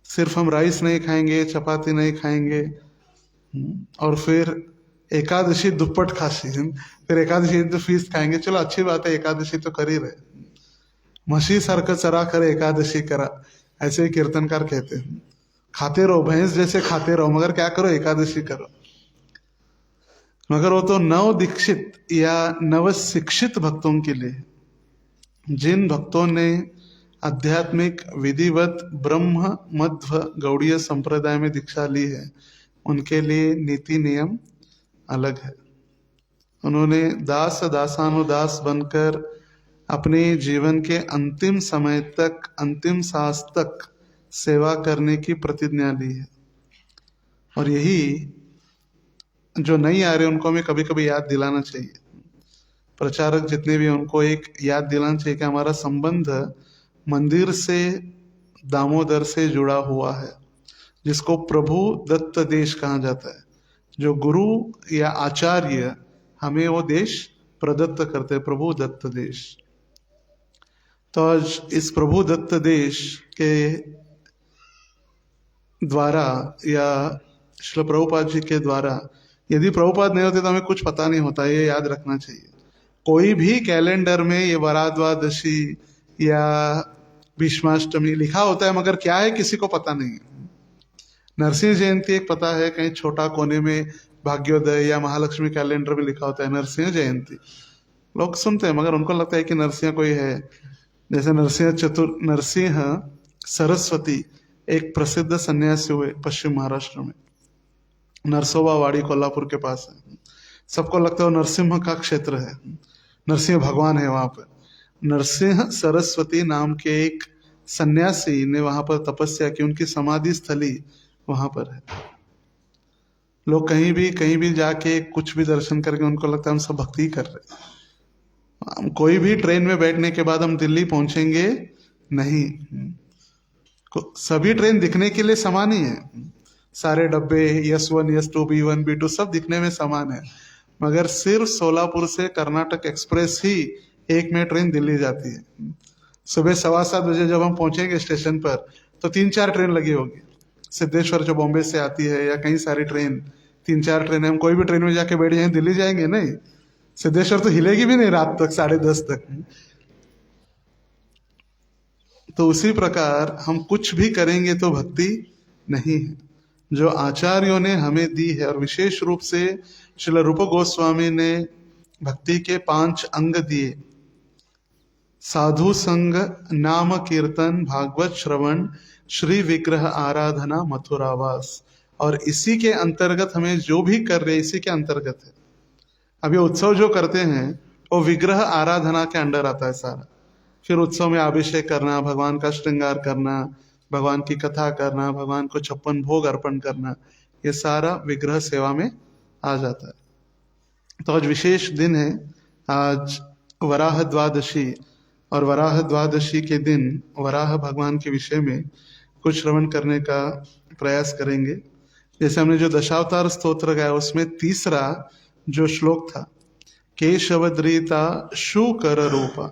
सिर्फ हम राइस नहीं खाएंगे, चपाती नहीं खाएंगे और फिर एकादशी दुप्पट खासी, फिर एकादशी तो फीस खाएंगे, चलो अच्छी बात है, एकादशी तो कर ही रहे, म्हशी सारखं चरा कर एकादशी करा, ऐसे ही कीर्तनकार कहते हैं। खाते रहो, भैंस जैसे खाते रहो, मगर क्या करो? एकादशी करो। मगर वो तो नव दीक्षित या नव शिक्षित भक्तों के लिए, जिन भक्तों ने आध्यात्मिक विधिवत ब्रह्म मध्व गौड़ीय संप्रदाय में दीक्षा ली है, उनके लिए नीति नियम अलग है। उन्होंने दास दासानुदास बनकर अपने जीवन के अंतिम समय तक, अंतिम सांस तक सेवा करने की प्रतिज्ञा ली है। और यही जो नहीं आ रहे उनको हमें कभी कभी याद दिलाना चाहिए। प्रचारक जितने भी, उनको एक याद दिलाना चाहिए कि हमारा संबंध मंदिर से, दामोदर से जुड़ा हुआ है, जिसको प्रभु दत्त देश कहा जाता है। जो गुरु या आचार्य हमें वो देश प्रदत्त करते, प्रभु दत्त देश। तो आज इस प्रभु दत्त देश के द्वारा या श्रील प्रभुपाद जी के द्वारा, यदि प्रभुपाद नहीं होते तो हमें कुछ पता नहीं होता, ये याद रखना चाहिए। कोई भी कैलेंडर में ये वराद्वादशी या भीष्माष्टमी लिखा होता है, मगर क्या है किसी को पता नहीं है। नरसिंह जयंती एक पता है, कहीं छोटा कोने में भाग्योदय या महालक्ष्मी कैलेंडर में लिखा होता है नरसिंह जयंती, लोग सुनते हैं, मगर उनको लगता है कि नरसिंह कोई है। जैसे नरसिंह सरस्वती एक प्रसिद्ध सन्यासी हुए पश्चिम महाराष्ट्र में, नरसोबा वाड़ी कोल्हापुर के पास है। सबको लगता है वो नरसिंह का क्षेत्र है, नरसिंह भगवान है वहां पर। नरसिंह सरस्वती नाम के एक सन्यासी ने वहां पर तपस्या की, उनकी समाधि स्थली वहां पर है। लोग कहीं भी जाके कुछ भी दर्शन करके उनको लगता है हम सब भक्ति कर रहे हैं। हम कोई भी ट्रेन में बैठने के बाद हम दिल्ली पहुंचेंगे नहीं, सभी ट्रेन दिखने के लिए समान ही है, सारे डब्बे S1 S2 B1 B2 सब दिखने में समान है, मगर सिर्फ सोलापुर से कर्नाटक एक्सप्रेस ही एक में ट्रेन दिल्ली जाती है। सुबह 7:15 बजे जब हम पहुंचेंगे स्टेशन पर तो 3-4 ट्रेन लगी होगी। सिद्धेश्वर जो बॉम्बे से आती है या कई सारी ट्रेन, 3-4 ट्रेन, हम कोई भी ट्रेन में जाके बैठ जाए दिल्ली जाएंगे नहीं, सिद्धेश्वर तो हिलेगी भी नहीं रात तक, 10:30 तक। तो उसी प्रकार हम कुछ भी करेंगे तो भक्ति नहीं है जो आचार्यों ने हमें दी है। और विशेष रूप से श्रील रूप गोस्वामी ने भक्ति के 5 अंग दिए, साधु संग, नाम कीर्तन, भागवत श्रवण, श्री विग्रह आराधना, मथुरावास। और इसी के अंतर्गत हमें जो भी कर रहे इसी के अंतर्गत है। अब ये उत्सव जो करते हैं वो विग्रह आराधना के अंडर आता है सारा। फिर उत्सव में अभिषेक करना, भगवान का श्रृंगार करना, भगवान की कथा करना, भगवान को 56 भोग अर्पण करना, ये सारा विग्रह सेवा में आ जाता है। तो आज विशेष दिन है, आज वराह द्वादशी, और वराह द्वादशी के दिन वराह भगवान के विषय में कुछ श्रवण करने का प्रयास करेंगे। जैसे हमने जो दशावतार स्तोत्र गाया उसमें तीसरा जो श्लोक था, केशवद्रीता शूकर रूपा,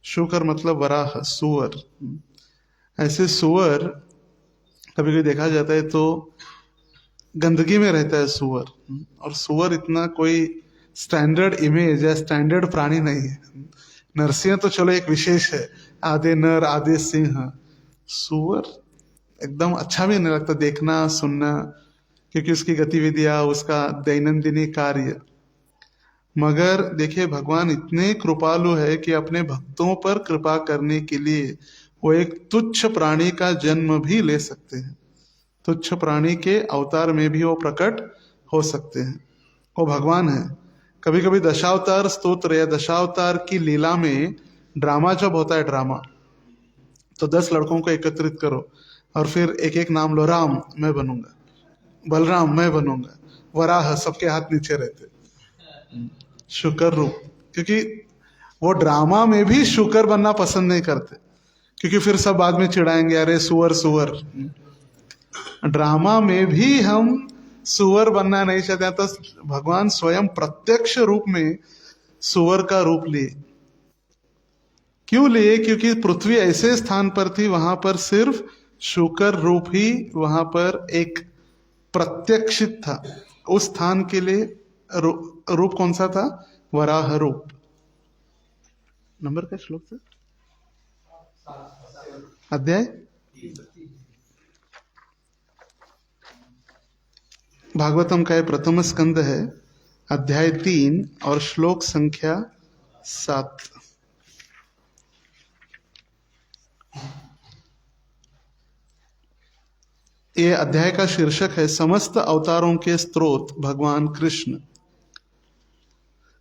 शूकर मतलब वराह, सुअर। ऐसे सुअर कभी कभी देखा जाता है तो गंदगी में रहता है सुअर, और सुअर इतना कोई स्टैंडर्ड इमेज या स्टैंडर्ड प्राणी नहीं है। नरसिंह तो चलो एक विशेष है, आधे नर आधे सिंह। सुअर एकदम अच्छा भी नहीं लगता देखना सुनना, क्योंकि उसकी गतिविधियां, उसका दैनंदिनी कार्य। मगर देखिए भगवान इतने कृपालु है कि अपने भक्तों पर कृपा करने के लिए वो एक तुच्छ प्राणी का जन्म भी ले सकते हैं, तुच्छ प्राणी के अवतार में भी वो प्रकट हो सकते हैं। वो भगवान है। कभी कभी दशावतार स्तोत्र या दशावतार की लीला में ड्रामा जब होता है, ड्रामा, तो 10 लड़कों को एकत्रित करो और फिर एक एक नाम लो, राम मैं बनूंगा, बलराम मैं बनूंगा, वराह सबके हाथ नीचे रहते, शुकर रूप, क्योंकि वो ड्रामा में भी शुकर बनना पसंद नहीं करते, क्योंकि फिर सब बाद में चिढ़ाएंगे, अरे सुअर सुअर। ड्रामा में भी हम सुअर बनना नहीं चाहते, तो भगवान स्वयं प्रत्यक्ष रूप में सुअर का रूप लिए। क्यों लिए? क्योंकि पृथ्वी ऐसे स्थान पर थी, वहां पर सिर्फ शुकर रूप ही वहां पर एक प्रत्यक्षित था। उस स्थान के लिए रूप कौन सा था? वराह रूप। नंबर का श्लोक था, अध्याय भागवतम का प्रथम स्कंद है, अध्याय 3 और श्लोक संख्या 7। ये अध्याय का शीर्षक है समस्त अवतारों के स्रोत भगवान कृष्ण।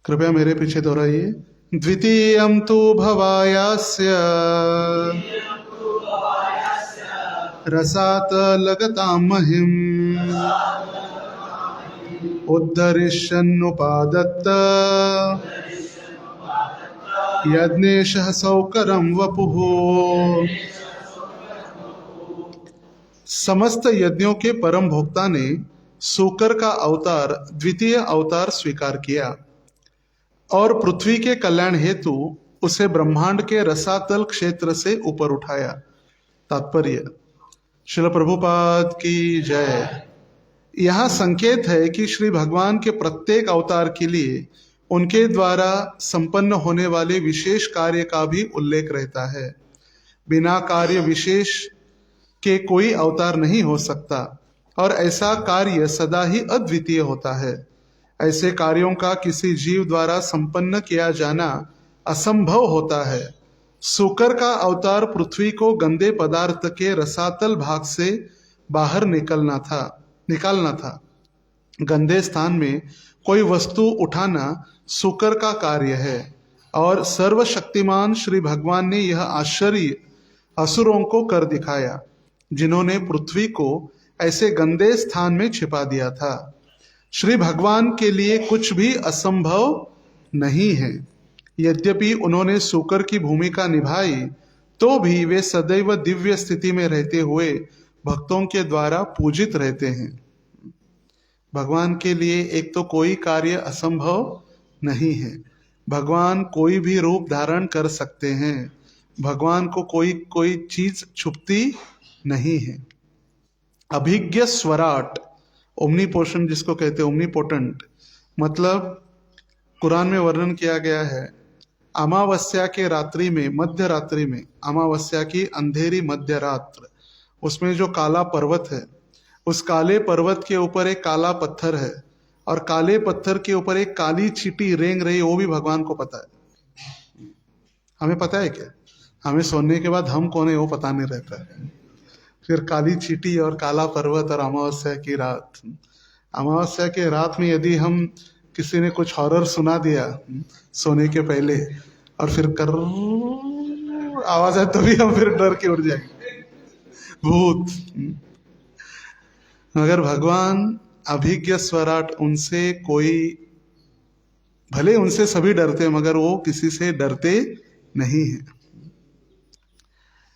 कृपया मेरे पीछे दोहराइए। द्वितीयं तु भवायास्य रसात लगतां महिम् उद्धरिष्यन्नुपादत्त यज्ञेशः सौकरं वपुः। समस्त यज्ञों के परम भोक्ता ने सूकर का अवतार, द्वितीय अवतार स्वीकार किया और पृथ्वी के कल्याण हेतु उसे ब्रह्मांड के रसातल क्षेत्र से ऊपर उठाया। तात्पर्य, श्रील प्रभुपाद की जय। यह संकेत है कि श्री भगवान के प्रत्येक अवतार के लिए उनके द्वारा संपन्न होने वाले विशेष कार्य का भी उल्लेख रहता है। बिना कार्य विशेष के कोई अवतार नहीं हो सकता और ऐसा कार्य सदा ही अद्वितीय होता है। ऐसे कार्यों का किसी जीव द्वारा संपन्न किया जाना असंभव होता है। सूकर का अवतार पृथ्वी को गंदे पदार्थ के रसातल भाग से बाहर निकालना था। गंदे स्थान में कोई वस्तु उठाना सूकर का कार्य है और सर्वशक्तिमान श्री भगवान ने यह आश्चर्य असुरों को कर दिखाया, जिन्होंने पृथ्वी को ऐसे गंदे स्थान में छिपा दिया था। श्री भगवान के लिए कुछ भी असंभव नहीं है। यद्यपि उन्होंने सूकर की भूमिका निभाई, तो भी वे सदैव दिव्य स्थिति में रहते हुए भक्तों के द्वारा पूजित रहते हैं। भगवान के लिए एक तो कोई कार्य असंभव नहीं है। भगवान कोई भी रूप धारण कर सकते हैं। भगवान को कोई चीज छुपती नहीं है। अभिज्ञ स्वराट, ओमनीपोटेंट जिसको कहते हैं, ओमनीपोटेंट मतलब कुरान में वर्णन किया गया है, अमावस्या के रात्रि में, मध्य रात्रि में, अमावस्या की अंधेरी मध्य रात्र, उसमें जो काला पर्वत है, उस काले पर्वत के ऊपर एक काला पत्थर है और काले पत्थर के ऊपर एक काली चींटी रेंग रही है। वो भी भगवान को पता है। हमें पता है क्या? हमें सोने के बाद हम कौन है वो पता नहीं रहता है। फिर काली चींटी और काला पर्वत और अमावस्या की रात। अमावस्या के रात में यदि हम किसी ने कुछ हॉरर सुना दिया सोने के पहले और फिर कर आवाज है, तभी हम फिर डर के उठ जाएंगे, भूत। मगर भगवान अभिज्ञ स्वराट, उनसे कोई, भले उनसे सभी डरते मगर वो किसी से डरते नहीं है।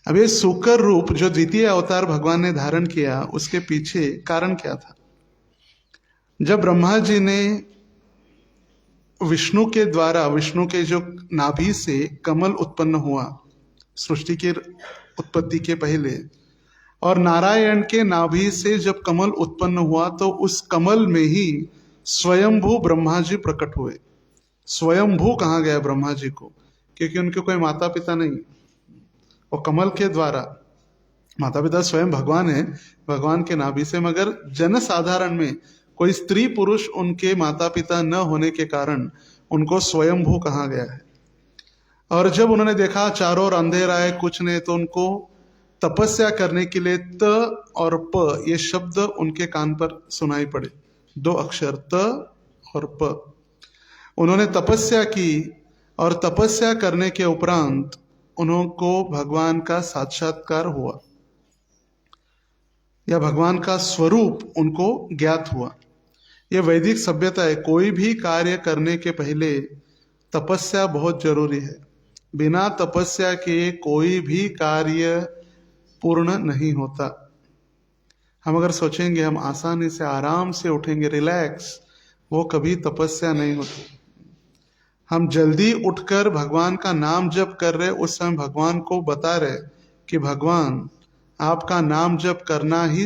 अब ये सूकर रूप जो द्वितीय अवतार भगवान ने धारण किया, उसके पीछे कारण क्या था? जब ब्रह्मा जी ने विष्णु के द्वारा, विष्णु के जो नाभि से कमल उत्पन्न हुआ सृष्टि की उत्पत्ति के पहले, और नारायण के नाभि से जब कमल उत्पन्न हुआ तो उस कमल में ही स्वयंभू ब्रह्मा जी प्रकट हुए। स्वयंभू कहा गया ब्रह्मा जी को, क्योंकि उनके कोई माता पिता नहीं। वो कमल के द्वारा, माता पिता स्वयं भगवान है, भगवान के नाभि से, मगर जन साधारण में कोई स्त्री पुरुष उनके माता पिता न होने के कारण उनको स्वयंभू कहा गया है। और जब उन्होंने देखा चारों ओर अंधेरा है, कुछ नहीं, तो उनको तपस्या करने के लिए त और प ये शब्द उनके कान पर सुनाई पड़े, 2 अक्षर त और प। उन्होंने तपस्या की और तपस्या करने के उपरांत उनको भगवान का साक्षात्कार हुआ, या भगवान का स्वरूप उनको ज्ञात हुआ। यह वैदिक सभ्यता है। कोई भी कार्य करने के पहले तपस्या बहुत जरूरी है। बिना तपस्या के कोई भी कार्य पूर्ण नहीं होता। हम अगर सोचेंगे हम आसानी से आराम से उठेंगे, रिलैक्स, वो कभी तपस्या नहीं होती। हम जल्दी उठकर भगवान का नाम जप कर रहे, उस समय भगवान को बता रहे कि भगवान आपका नाम जप करना ही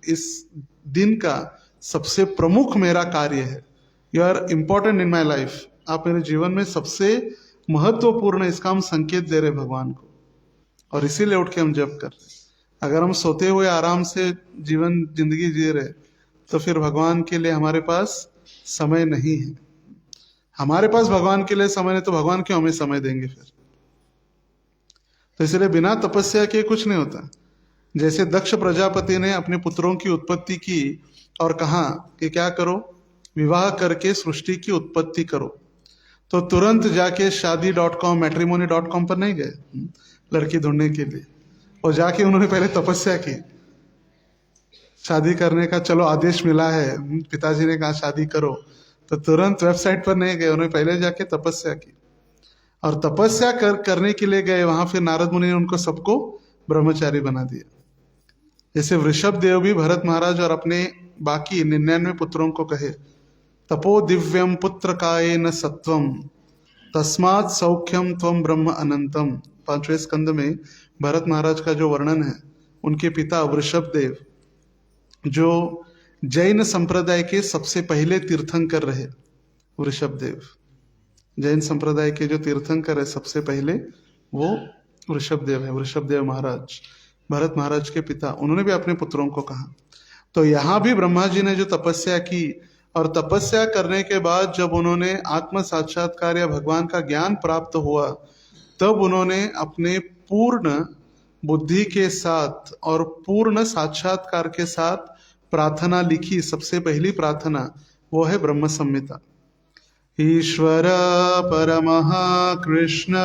इस दिन का सबसे प्रमुख मेरा कार्य है। You are important in my life, आप मेरे जीवन में सबसे महत्वपूर्ण, इसका हम संकेत दे रहे भगवान को, और इसीलिए उठ के हम जप कर रहे। अगर हम सोते हुए आराम से जिंदगी जी रहे तो फिर भगवान के लिए हमारे पास समय नहीं है। हमारे पास भगवान के लिए समय नहीं तो भगवान क्यों हमें समय देंगे फिर? तो इसलिए बिना तपस्या के कुछ नहीं होता। जैसे दक्ष प्रजापति ने अपने पुत्रों की उत्पत्ति की और कहा कि क्या करो, विवाह करके सृष्टि की उत्पत्ति करो, तो तुरंत जाके शादी.com मैट्रिमोनी.com पर नहीं गए लड़की ढूंढने के लिए, और जाके उन्होंने पहले तपस्या की। शादी करने का चलो आदेश मिला है, पिताजी ने कहा शादी करो, तो तुरंत वेबसाइट पर नहीं गए, उन्होंने पहले जाके तपस्या की। और तपस्या करने के लिए गए वहां, फिर नारद मुनि ने उनको सबको ब्रह्मचारी बना दिया। जैसे वृषभ देव भी भरत महाराज और अपने बाकी 99 पुत्रों को कहे, तपो दिव्यम पुत्र काये न सत्वम तस्मात् सौख्यम त्वम ब्रह्म अनंतम। 5वें स्कंद में भरत महाराज का जो वर्णन है, उनके पिता वृषभ देव जो जैन संप्रदाय के सबसे पहले तीर्थंकर रहे, वृषभ देव जैन संप्रदाय के जो तीर्थंकर है सबसे पहले वो वृषभ देव है। वृषभ देव महाराज भरत महाराज के पिता, उन्होंने भी अपने पुत्रों को कहा। तो यहाँ भी ब्रह्मा जी ने जो तपस्या की, और तपस्या करने के बाद जब उन्होंने आत्म साक्षात्कार या भगवान का ज्ञान प्राप्त हुआ, तब उन्होंने अपने पूर्ण बुद्धि के साथ और पूर्ण साक्षात्कार के साथ प्रार्थना लिखी। सबसे पहली प्रार्थना वो है ब्रह्म संहिता। ईश्वर परमः कृष्ण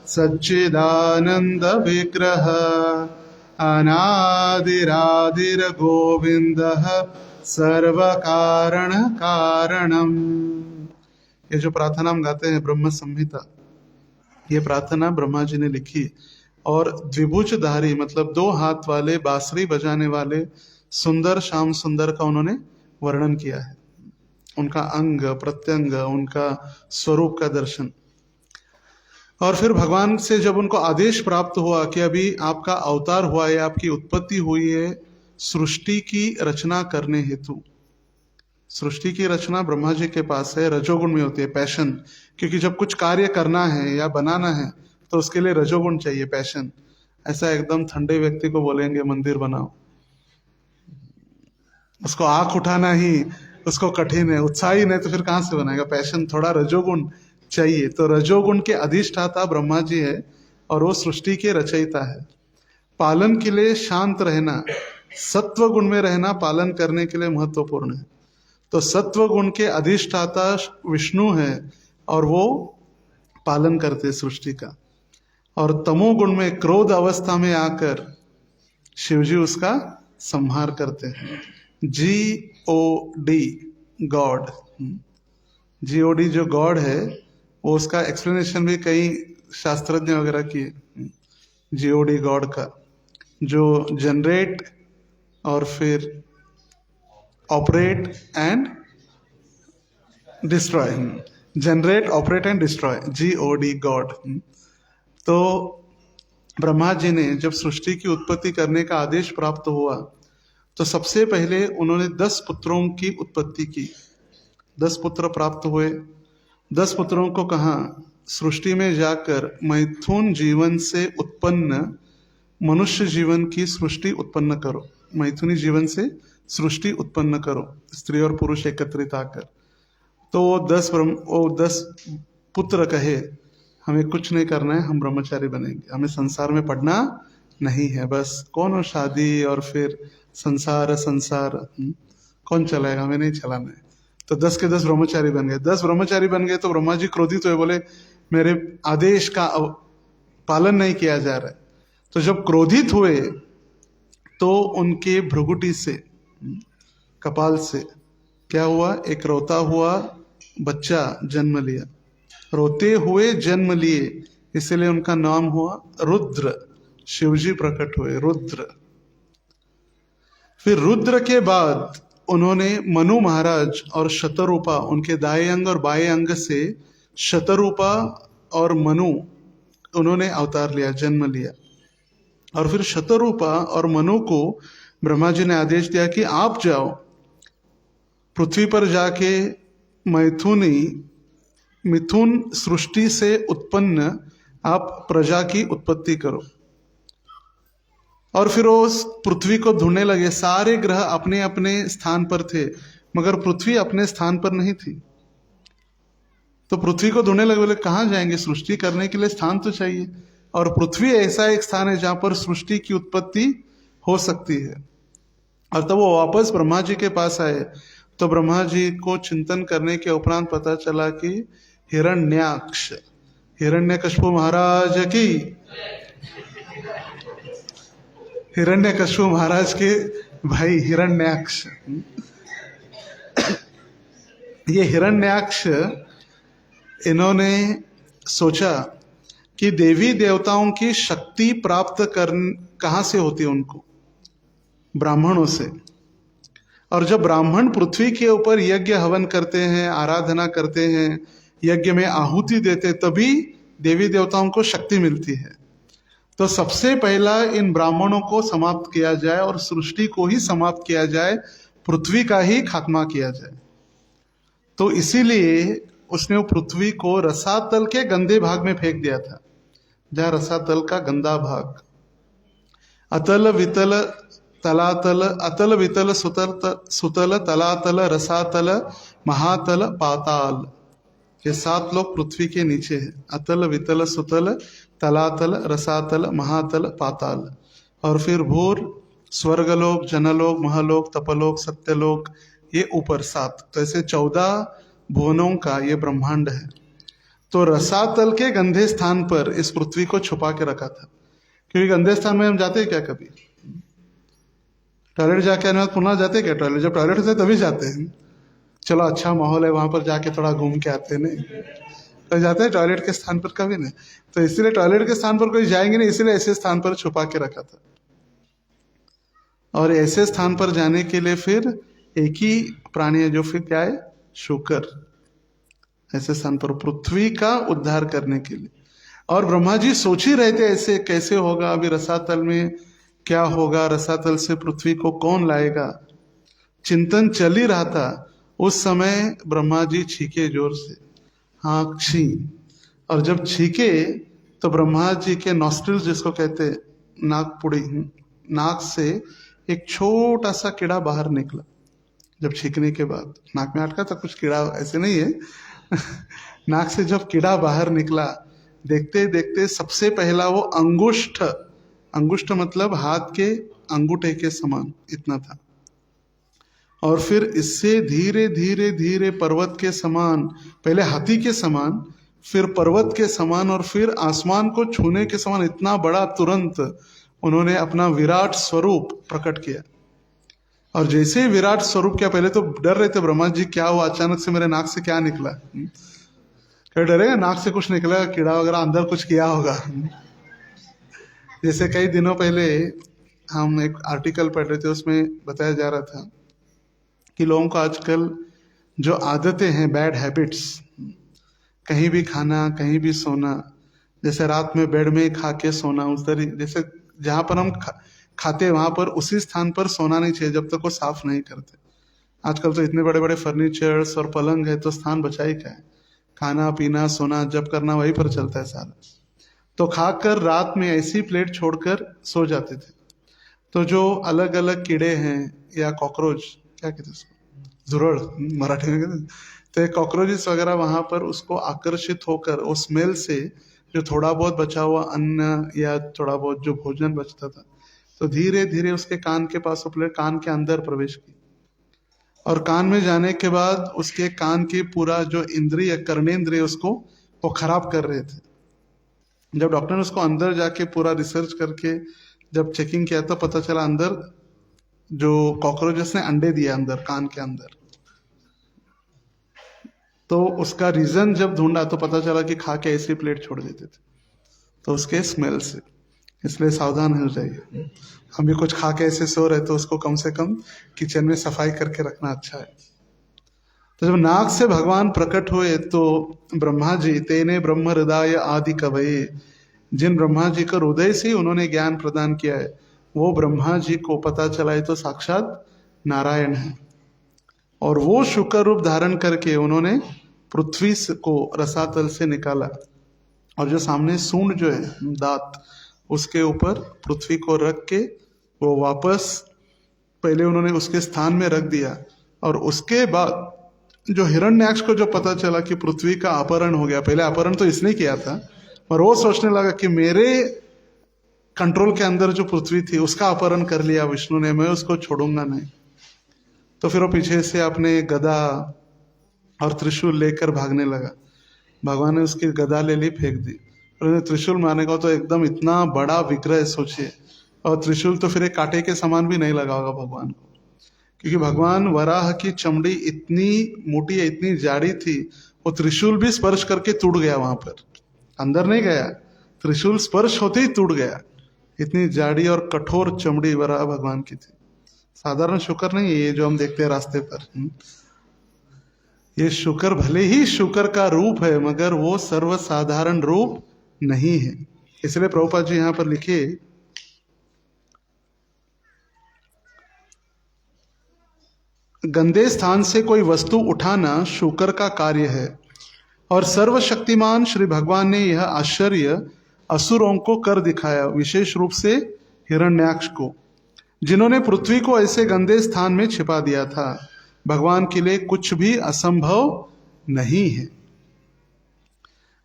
सच्चिदानंद विग्रह अनादिरादिर गोविंदः सर्व कारण कारणम। ये जो प्रार्थना हम गाते हैं ब्रह्म संहिता, ये प्रार्थना ब्रह्मा जी ने लिखी। और द्विभुजधारी मतलब 2 हाथ वाले बांसुरी बजाने वाले सुंदर श्याम सुंदर का उन्होंने वर्णन किया है, उनका अंग प्रत्यंग, उनका स्वरूप का दर्शन। और फिर भगवान से जब उनको आदेश प्राप्त हुआ कि अभी आपका अवतार हुआ है, आपकी उत्पत्ति हुई है सृष्टि की रचना करने हेतु। सृष्टि की रचना ब्रह्मा जी के पास है, रजोगुण में होती है, पैशन। क्योंकि जब कुछ कार्य करना है या बनाना है तो उसके लिए रजोगुण चाहिए, पैशन। ऐसा एकदम ठंडे व्यक्ति को बोलेंगे मंदिर बनाओ, उसको आंख उठाना ही उसको कठिन है, उत्साही नहीं तो फिर कहाँ से बनाएगा? पैशन, थोड़ा रजोगुण चाहिए। तो रजोगुण के अधिष्ठाता ब्रह्मा जी है और वो सृष्टि के रचयिता है। पालन के लिए शांत रहना, सत्व गुण में रहना पालन करने के लिए महत्वपूर्ण है। तो सत्व गुण के अधिष्ठाता विष्णु है और वो पालन करते सृष्टि का। और तमोगुण में क्रोध अवस्था में आकर शिवजी उसका संहार करते हैं। GOD गॉड, GOD जो गॉड है वो उसका एक्सप्लेनेशन भी कई शास्त्रज्ञ वगैरह किए। GOD गॉड का जो जनरेट और फिर operate and destroy, generate operate and destroy, GOD God. तो ब्रह्मा जी ने जब सृष्टि की उत्पत्ति करने का आदेश प्राप्त हुआ तो सबसे पहले उन्होंने 10 पुत्रों की उत्पत्ति की। 10 पुत्र प्राप्त हुए। 10 पुत्रों को कहा सृष्टि में जाकर मैथुन जीवन से उत्पन्न मनुष्य जीवन की सृष्टि उत्पन्न करो, मैथुनी जीवन से सृष्टि उत्पन्न करो, स्त्री और पुरुष एकत्रित आकर। तो वो 10 पुत्र कहे हमें कुछ नहीं करना है, हम ब्रह्मचारी बनेंगे, हमें संसार में पढ़ना नहीं है, बस कौन शादी और फिर संसार कौन चलाएगा, हमें नहीं चलाना है। तो 10 के 10 ब्रह्मचारी बन गए। 10 ब्रह्मचारी बन गए तो ब्रह्मा जी क्रोधित हुए, बोले मेरे आदेश का पालन नहीं किया जा रहा है। तो जब क्रोधित हुए तो उनके भ्रुकुटी से, कपाल से क्या हुआ, एक रोता हुआ बच्चा जन्म लिया। रोते हुए जन्म लिए, इसलिए उनका नाम हुआ रुद्र। शिवजी प्रकट हुए रुद्र। फिर रुद्र के बाद उन्होंने मनु महाराज और शतरूपा, उनके दाएं अंग और बाएं अंग से शतरूपा और मनु उन्होंने अवतार लिया, जन्म लिया। और फिर शतरूपा और मनु को ब्रह्मा जी ने आदेश दिया कि आप जाओ पृथ्वी पर जाके मिथुन सृष्टि से उत्पन्न आप प्रजा की उत्पत्ति करो। और फिर वो पृथ्वी को ढूंढने लगे। सारे ग्रह अपने अपने स्थान पर थे, मगर पृथ्वी अपने स्थान पर नहीं थी। तो पृथ्वी को ढूंढने लगे, बोले कहाँ जाएंगे, सृष्टि करने के लिए स्थान तो चाहिए। और पृथ्वी ऐसा एक स्थान है जहां पर सृष्टि की उत्पत्ति हो सकती है। और तब वो वापस ब्रह्मा जी के पास आए तो ब्रह्मा जी को चिंतन करने के उपरांत पता चला कि हिरण्याक्ष, हिरण्यकशिपु महाराज की, हिरण्यकशिपु महाराज के भाई हिरण्याक्ष। ये हिरण्याक्ष, इन्होंने सोचा कि देवी देवताओं की शक्ति प्राप्त कहाँ से होती है उनको, ब्राह्मणों से। और जब ब्राह्मण पृथ्वी के ऊपर यज्ञ हवन करते हैं, आराधना करते हैं, यज्ञ में आहुति देते, तभी देवी देवताओं को शक्ति मिलती है। तो सबसे पहला इन ब्राह्मणों को समाप्त किया जाए और सृष्टि को ही समाप्त किया जाए, पृथ्वी का ही खात्मा किया जाए। तो इसीलिए उसने वो पृथ्वी को रसातल के गंदे भाग में फेंक दिया था, जहाँ रसातल का गंदा भाग, अतल वितल तलातल, अतल वितल सुतल तलातल रसातल महातल पाताल, ये 7 लोग पृथ्वी के नीचे है। अतल वितल सुतल तलातल रसातल महातल पाताल। और फिर भूर, स्वर्गलोक, जनलोक, महलोक, तपलोक, सत्यलोक, ये ऊपर 7। तो ऐसे 14 भुवनों का ये ब्रह्मांड है। तो रसातल के गंदे स्थान पर इस पृथ्वी को छुपा के रखा था। क्योंकि गंदे स्थान में हम जाते हैं क्या, कभी टॉयलेट जाके आने बाद पुनः जाते क्या टॉयलेट, जब टॉयलेट होते तभी जाते हैं। चलो अच्छा माहौल है वहां पर, जाके थोड़ा घूम के आते हैं, नहीं तो जाते हैं टॉयलेट के स्थान पर कभी नहीं। तो इसीलिए टॉयलेट के स्थान पर कोई जाएंगे नहीं, इसीलिए ऐसे स्थान पर छुपा के रखा था। और ऐसे स्थान पर जाने के लिए फिर एक ही प्राणी है, जो फिर क्या है, शुकर। ऐसे स्थान पर पृथ्वी का उद्धार करने के लिए। और ब्रह्मा जी सोच ही रहे थे ऐसे कैसे होगा, अभी रसातल में क्या होगा, रसातल से पृथ्वी को कौन लाएगा, चिंतन चल ही रहा था। उस समय ब्रह्मा जी छीके जोर से, हाँ छी। और जब छीके तो ब्रह्मा जी के नॉस्ट्रिल्स, जिसको कहते नाकपुड़ी, नाक से एक छोटा सा कीड़ा बाहर निकला। जब छींकने के बाद नाक में अटका था कुछ कीड़ा, ऐसे नहीं है नाक से जब कीड़ा बाहर निकला, देखते देखते सबसे पहला वो अंगुष्ठ, अंगुष्ठ मतलब हाथ के अंगूठे के समान इतना था। और फिर इससे धीरे धीरे धीरे पर्वत के समान, पहले हाथी के समान, फिर पर्वत के समान, और फिर आसमान को छूने के समान इतना बड़ा, तुरंत उन्होंने अपना विराट स्वरूप प्रकट किया। और जैसे ही विराट स्वरूप किया, पहले तो डर रहे थे ब्रह्मा जी, क्या हुआ, अचानक से मेरे नाक से क्या निकला। क्या डरेगा, नाक से कुछ निकला, कीड़ा वगैरह अंदर कुछ किया होगा। जैसे कई दिनों पहले हम एक आर्टिकल पढ़ रहे थे, उसमें बताया जा रहा था कि लोगों को आजकल जो आदतें हैं, बैड हैबिट्स, कहीं भी खाना, कहीं भी सोना, जैसे रात में बेड में खा के सोना, उस तरह जैसे जहाँ पर हम खाते वहाँ पर उसी स्थान पर सोना नहीं चाहिए जब तक वो साफ नहीं करते। आजकल तो इतने बड़े बड़े फर्नीचर्स और पलंग है, तो स्थान बचा ही क्या है, खाना पीना सोना जप करना वही पर चलता है सारा। तो खाकर रात में ऐसी प्लेट छोड़कर सो जाते थे। तो जो अलग अलग कीड़े हैं या कॉकरोच, क्या कहते हैं उसको, झुरड़ मराठी में कहते हैं, तो कॉकरोचेस वगैरह वहां पर उसको आकर्षित होकर उस स्मेल से जो थोड़ा बहुत बचा हुआ अन्न या थोड़ा बहुत जो भोजन बचता था, तो धीरे धीरे उसके कान के पास वो प्लेट कान के अंदर प्रवेश की, और कान में जाने के बाद उसके कान की पूरा जो इंद्रिय कर्णेंद्रिय उसको वो खराब कर रहे थे। जब डॉक्टर ने उसको अंदर जाके पूरा रिसर्च करके जब चेकिंग किया तो पता चला अंदर जो कॉकरोचेस ने अंडे दिया अंदर कान के अंदर। तो उसका रीजन जब ढूंढा तो पता चला कि खा के ऐसी प्लेट छोड़ देते थे, तो उसके स्मेल से। इसलिए सावधान हो जाइए। हम भी कुछ खा के ऐसे सो रहे तो उसको कम से कम किचन में सफाई करके रखना अच्छा है। तो जब नाक से भगवान प्रकट हुए तो ब्रह्मा जी तेने ब्रह्म हृदय आदि कवये, जिन ब्रह्मा जी को हृदय से उन्होंने ज्ञान प्रदान किया है, वो ब्रह्मा जी को पता चला है तो साक्षात नारायण है। और वो शुक्र रूप धारण करके उन्होंने पृथ्वी को रसातल से निकाला, और जो सामने सूंड जो है दांत, उसके ऊपर पृथ्वी को रख के वो वापस पहले उन्होंने उसके स्थान में रख दिया। और उसके बाद जो हिरण्याक्ष को जो पता चला कि पृथ्वी का अपहरण हो गया, पहले अपहरण तो इसने किया था, पर वो सोचने लगा कि मेरे कंट्रोल के अंदर जो पृथ्वी थी उसका अपहरण कर लिया विष्णु ने, मैं उसको छोड़ूंगा नहीं। तो फिर वो पीछे से अपने गदा और त्रिशूल लेकर भागने लगा। भगवान ने उसकी गदा ले ली, फेंक दी, और त्रिशूल मारने का तो एकदम इतना बड़ा विग्रह सोचिए, और त्रिशूल तो फिर एक कांटे के समान भी नहीं लगा होगा भगवान को, क्योंकि भगवान वराह की चमड़ी इतनी मोटी है, इतनी जाड़ी थी, वो त्रिशूल भी स्पर्श करके टूट गया, वहां पर अंदर नहीं गया, त्रिशूल स्पर्श होते ही टूट गया। इतनी जाड़ी और कठोर चमड़ी वराह भगवान की थी। साधारण शुकर नहीं है ये जो हम देखते हैं रास्ते पर। ये शुकर भले ही शुकर का रूप है, मगर वो सर्वसाधारण रूप नहीं है। इसलिए प्रभुपाद जी यहां पर लिखे, गंदे स्थान से कोई वस्तु उठाना शुकर का कार्य है, और सर्वशक्तिमान श्री भगवान ने यह आश्चर्य असुरों को कर दिखाया, विशेष रूप से हिरण्याक्ष को, जिन्होंने पृथ्वी को ऐसे गंदे स्थान में छिपा दिया था। भगवान के लिए कुछ भी असंभव नहीं है।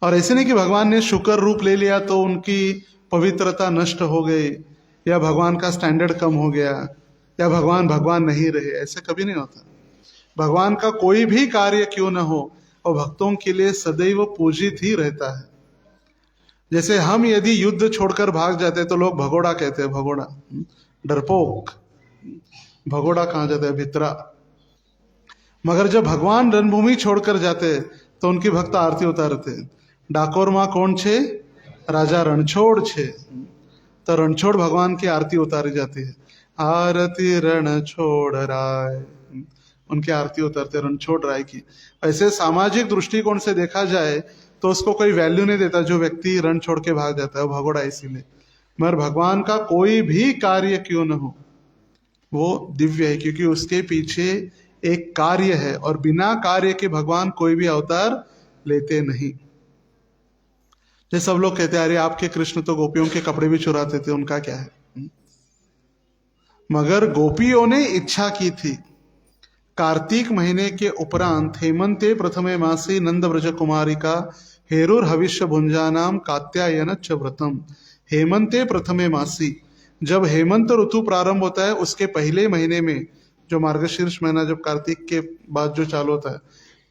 और ऐसे नहीं कि भगवान ने शुकर रूप ले लिया तो उनकी पवित्रता नष्ट हो गई, या भगवान का स्टैंडर्ड कम हो गया, या भगवान भगवान नहीं रहे, ऐसे कभी नहीं होता। भगवान का कोई भी कार्य क्यों न हो, और भक्तों के लिए सदैव पूजित ही रहता है। जैसे हम यदि युद्ध छोड़कर भाग जाते तो लोग भगोड़ा कहते हैं, भगोड़ा, डरपोक, भगोड़ा कहाँ जाता है, भित्रा। मगर जब भगवान रणभूमि छोड़कर जाते तो उनकी भक्त आरती उतारते। डाकोर माँ कौन छे, राजा रणछोड़ छे, तो रणछोड़ भगवान की आरती उतारी जाती है। आरती रणछोड़ राय, उनकी आरती उतारते रणछोड़ राय की। ऐसे सामाजिक दृष्टिकोण से देखा जाए तो उसको कोई वैल्यू नहीं देता जो व्यक्ति रण छोड़ के भाग जाता है, भगोड़ा इसीलिए। मगर भगवान का कोई भी कार्य क्यों न हो, वो दिव्य है, क्योंकि उसके पीछे एक कार्य है, और बिना कार्य के भगवान कोई भी अवतार लेते नहीं। जैसे सब लोग कहते हैं अरे आपके कृष्ण तो गोपियों के कपड़े भी चुराते थे, उनका क्या है। मगर गोपियों ने इच्छा की थी। कार्तिक महीने के उपरांत हेमंते प्रथमे मासी नंद ब्रज कुमारी का हेरुर हविष्य भुंजानाम कात्यायन च व्रतम। हेमंते प्रथमे मासी, जब हेमंत ऋतु प्रारंभ होता है उसके पहले महीने में, जो मार्गशीर्ष महीना जब कार्तिक के बाद जो चालू होता है,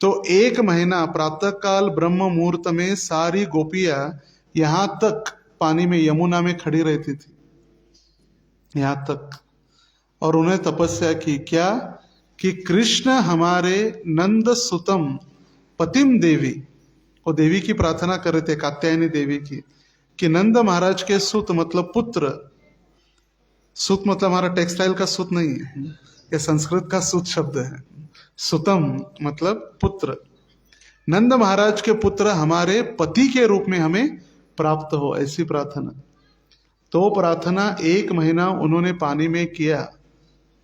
तो एक महीना प्रातः काल ब्रह्म मुहूर्त में सारी गोपियां यहां तक पानी में यमुना में खड़ी रहती थी, यहां तक। और उन्हें तपस्या की, क्या कि कृष्ण हमारे नंद सुतम पतिम देवी, वो देवी की प्रार्थना कर रहे थे, कात्यायनी देवी की, कि नंद महाराज के सुत मतलब पुत्र, सुत मतलब हमारा टेक्सटाइल का सुत नहीं है, ये संस्कृत का सुत शब्द है। सुतम मतलब पुत्र, नंद महाराज के पुत्र हमारे पति के रूप में हमें प्राप्त हो, ऐसी प्रार्थना। तो प्रार्थना एक महीना उन्होंने पानी में किया,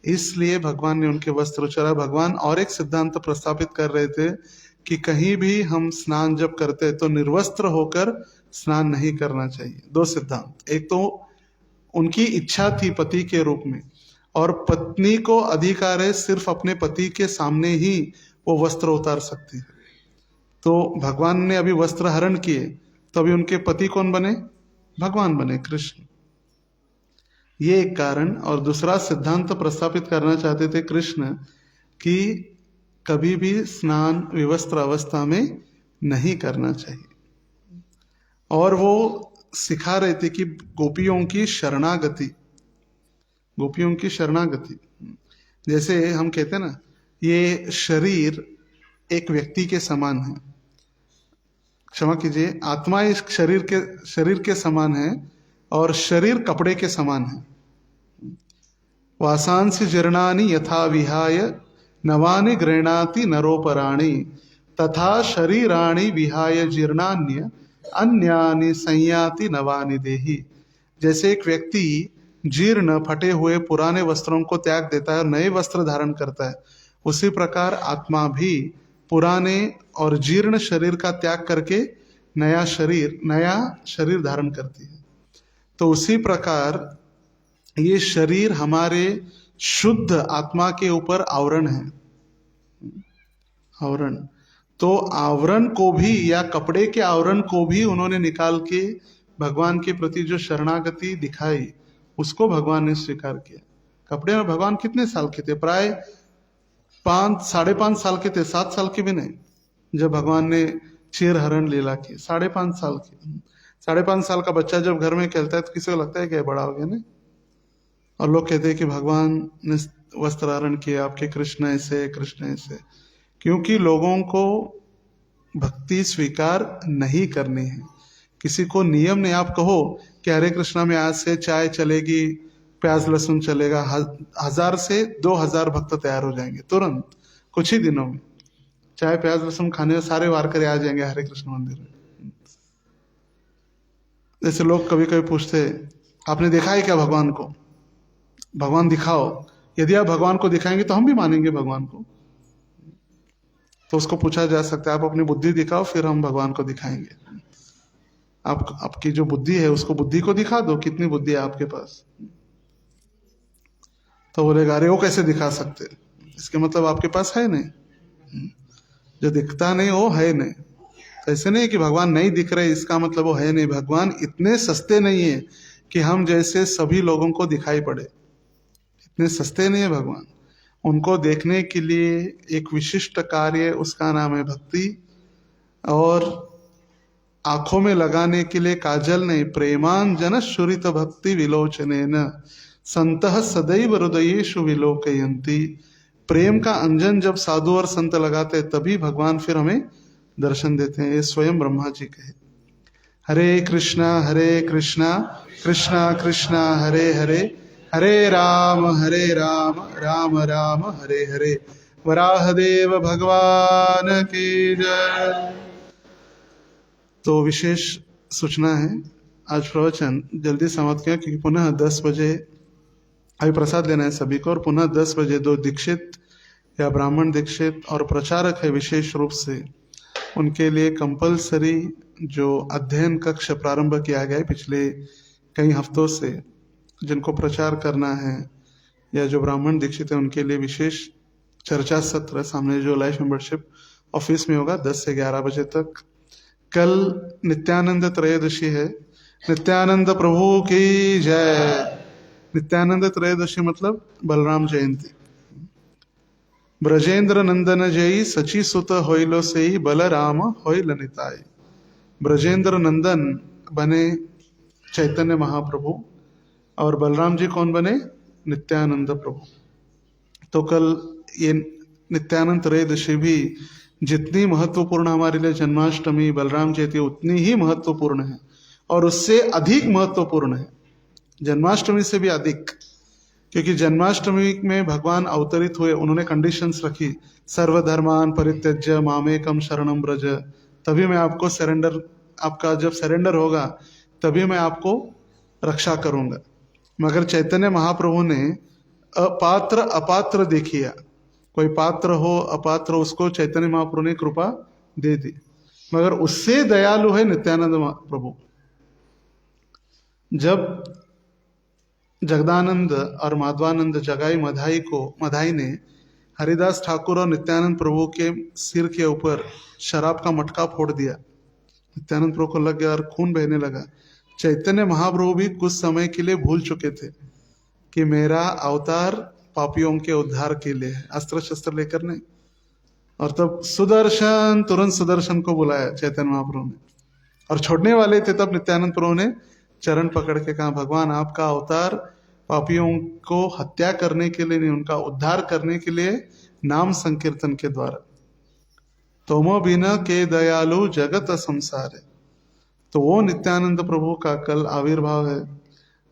इसलिए भगवान ने उनके वस्त्र चुरा। भगवान और एक सिद्धांत प्रस्थापित कर रहे थे कि कहीं भी हम स्नान जब करते हैं तो निर्वस्त्र होकर स्नान नहीं करना चाहिए। दो सिद्धांत, एक तो उनकी इच्छा थी पति के रूप में, और पत्नी को अधिकार है सिर्फ अपने पति के सामने ही वो वस्त्र उतार सकती है। तो भगवान ने अभी वस्त्र हरण किए, तो अभी उनके पति कौन बने? भगवान बने, कृष्ण। ये एक कारण। और दूसरा सिद्धांत प्रस्थापित करना चाहते थे कृष्ण कि कभी भी स्नान विवस्त्र अवस्था में नहीं करना चाहिए। और वो सिखा रहे थे कि गोपियों की शरणागति, गोपियों की शरणागति, जैसे हम कहते हैं ना, ये शरीर एक व्यक्ति के समान है, क्षमा कीजिए, आत्मा इस शरीर के समान है और शरीर कपड़े के समान है। वासांसि जीर्णानि यथा विहाय नवानि गृह्णाति नरोपराणि तथा शरीराणि विहाय जीर्णान्य अन्यानि संयाति नवानि देहि। जैसे एक व्यक्ति जीर्ण फटे हुए पुराने वस्त्रों को त्याग देता है और नए वस्त्र धारण करता है, उसी प्रकार आत्मा भी पुराने और जीर्ण शरीर का त्याग करके नया शरीर धारण करती है। तो उसी प्रकार ये शरीर हमारे शुद्ध आत्मा के ऊपर आवरण है, आवरण। तो आवरण को भी, या कपड़े के आवरण को भी उन्होंने निकाल के भगवान के प्रति जो शरणागति दिखाई, उसको भगवान ने स्वीकार किया। कपड़े में भगवान कितने साल के थे? प्राय 5-5.5 साल के थे, 7 साल के भी नहीं, जब भगवान ने चीर हरण लीला की। 5.5 साल के, 5.5 साल का बच्चा जब घर में खेलता है तो किसी को लगता है कि बड़ा हो गया नहीं। और लोग कहते हैं कि भगवान ने वस्त्राहरण किया, आपके कृष्ण ऐसे, कृष्ण ऐसे, क्योंकि लोगों को भक्ति स्वीकार नहीं करनी है। किसी को नियम नहीं, आप कहो कि हरे कृष्णा में आज से चाय चलेगी, प्याज लहसुन चलेगा, 1000 से 2000 भक्त तैयार हो जाएंगे तुरंत, कुछ ही दिनों में। चाय प्याज लहसुन खाने में सारे वारकरी आ जाएंगे हरे कृष्ण मंदिर में। जैसे लोग कभी कभी पूछते, आपने देखा है क्या भगवान को? भगवान दिखाओ। यदि आप भगवान को दिखाएंगे तो हम भी मानेंगे भगवान को। तो उसको पूछा जा सकता है, आप अपनी बुद्धि दिखाओ, फिर हम भगवान को दिखाएंगे। आपकी जो बुद्धि है उसको बुद्धि को दिखा दो, कितनी बुद्धि है आपके पास। तो बोलेगा अरे वो कैसे दिखा सकते? इसके मतलब आपके पास है नहीं, जो दिखता नहीं वो है नहीं। तो ऐसे नहीं कि भगवान नहीं दिख रहे इसका मतलब वो है नहीं। भगवान इतने सस्ते नहीं है कि हम जैसे सभी लोगों को दिखाई पड़े, इतने सस्ते नहीं है भगवान। उनको देखने के लिए एक विशिष्ट कार्य, उसका नाम है भक्ति। और आंखों में लगाने के लिए काजल नहीं, प्रेमांजन शुरित भक्ति विलोचनेन संतः सदैव हृदयेषु विलोकयन्ति। प्रेम का अंजन जब साधु और संत लगाते हैं तभी भगवान फिर हमें दर्शन देते हैं। ये स्वयं ब्रह्मा जी कहे। हरे कृष्णा कृष्णा कृष्णा हरे हरे, हरे राम राम राम हरे हरे। वराहदेव भगवान की जय। तो विशेष सूचना है, आज प्रवचन जल्दी समाप्त किया क्योंकि पुनः 10 बजे अभी प्रसाद लेना है सभी को, और पुनः 10 बजे 2 दीक्षित या ब्राह्मण दीक्षित और प्रचारक है विशेष रूप से, उनके लिए कंपलसरी जो अध्ययन कक्ष प्रारंभ किया गया है पिछले कई हफ्तों से, जिनको प्रचार करना है, या जो ब्राह्मण दीक्षित है उनके लिए विशेष चर्चा सत्र सामने जो लाइफ मेंबरशिप ऑफिस में होगा 10 से 11 बजे तक। कल नित्यानंद त्रयोदशी है। नित्यानंद प्रभु की जय। नित्यानंद त्रयोदशी मतलब बलराम जयंती। ब्रजेंद्र नंदन जय सची सुत होइलो से बलराम होइल निताय। ब्रजेंद्र नंदन बने चैतन्य महाप्रभु और बलराम जी कौन बने? नित्यानंद प्रभु। तो कल ये नित्यानंद त्रयोदशी भी जितनी महत्वपूर्ण हमारे लिए जन्माष्टमी बलराम जयंती उतनी ही महत्वपूर्ण है, और उससे अधिक महत्वपूर्ण है, जन्माष्टमी से भी अधिक। क्योंकि जन्माष्टमी में भगवान अवतरित हुए, उन्होंने कंडीशंस रखी, सर्वधर्मान परित्यज्य मामेकम शरणम ब्रज। तभी मैं आपको सरेंडर, आपका जब सरेंडर होगा तभी मैं आपको रक्षा करूंगा। मगर चैतन्य महाप्रभु ने अपात्र अपात्र देखिया, कोई पात्र हो अपात्र, उसको चैतन्य महाप्रभु ने कृपा दे दी। मगर उससे दयालु है नित्यानंद प्रभु। जब जगदानंद और माधवानंद जगाई मधाई ने हरिदास ठाकुर और नित्यानंद प्रभु के सिर के ऊपर शराब का मटका फोड़ दिया, नित्यानंद प्रभु को लग गया और खून बहने लगा। चैतन्य महाप्रभु भी कुछ समय के लिए भूल चुके थे कि मेरा अवतार पापियों के उद्धार के लिए है, अस्त्र शस्त्र लेकर नहीं। और तब सुदर्शन, तुरंत सुदर्शन को बुलाया चैतन्य महाप्रभु ने, और छोड़ने वाले थे तब नित्यानंद प्रभु ने चरण पकड़ के कहा, भगवान आपका अवतार पापियों को हत्या करने के लिए नहीं, उनका उद्धार करने के लिए, नाम संकीर्तन के द्वारा। तुम बिना के दयालु जगत संसार है। तो वो नित्यानंद प्रभु का कल आविर्भाव है।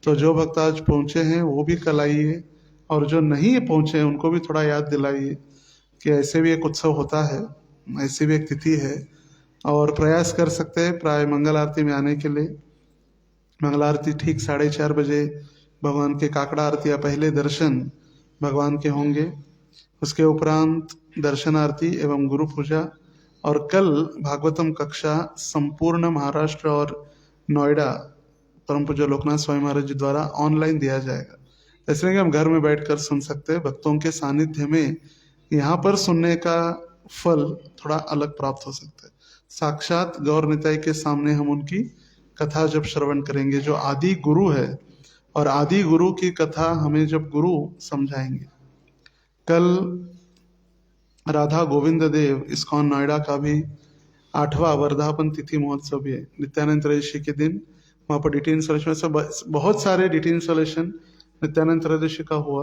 तो जो भक्त आज पहुंचे हैं वो भी कल आइए, और जो नहीं पहुंचे हैं उनको भी थोड़ा याद दिलाइए कि ऐसे भी एक उत्सव होता है, ऐसी भी एक तिथि है। और प्रयास कर सकते हैं प्राय मंगल आरती में आने के लिए। मंगल आरती ठीक 4:30 बजे भगवान के काकड़ा आरती या पहले दर्शन भगवान के होंगे, उसके उपरांत दर्शन आरती एवं गुरु पूजा। और कल भागवतम कक्षा संपूर्ण महाराष्ट्र और नोएडा परम पूज्य लोकनाथ स्वामी महाराज जी द्वारा ऑनलाइन दिया जाएगा, इसलिए कि हम घर में बैठकर सुन सकते हैं। भक्तों के सानिध्य में यहाँ पर सुनने का फल थोड़ा अलग प्राप्त हो सकता है। साक्षात गौर निताई के सामने हम उनकी कथा जब श्रवण करेंगे, जो आदि गुरु है, और आदि गुरु की कथा हमें जब गुरु समझाएंगे। कल राधा गोविंद देव इस्कॉन नोएडा का भी 8वां वर्धापन तिथि महोत्सव भी है, नित्यानंद त्रयोदशी के दिन। वहाँ पर डीटी इंस्टॉलेशन से बहुत सारे डीटी इंस्टॉलेशन नित्यानंद त्रयोदशी का हुआ,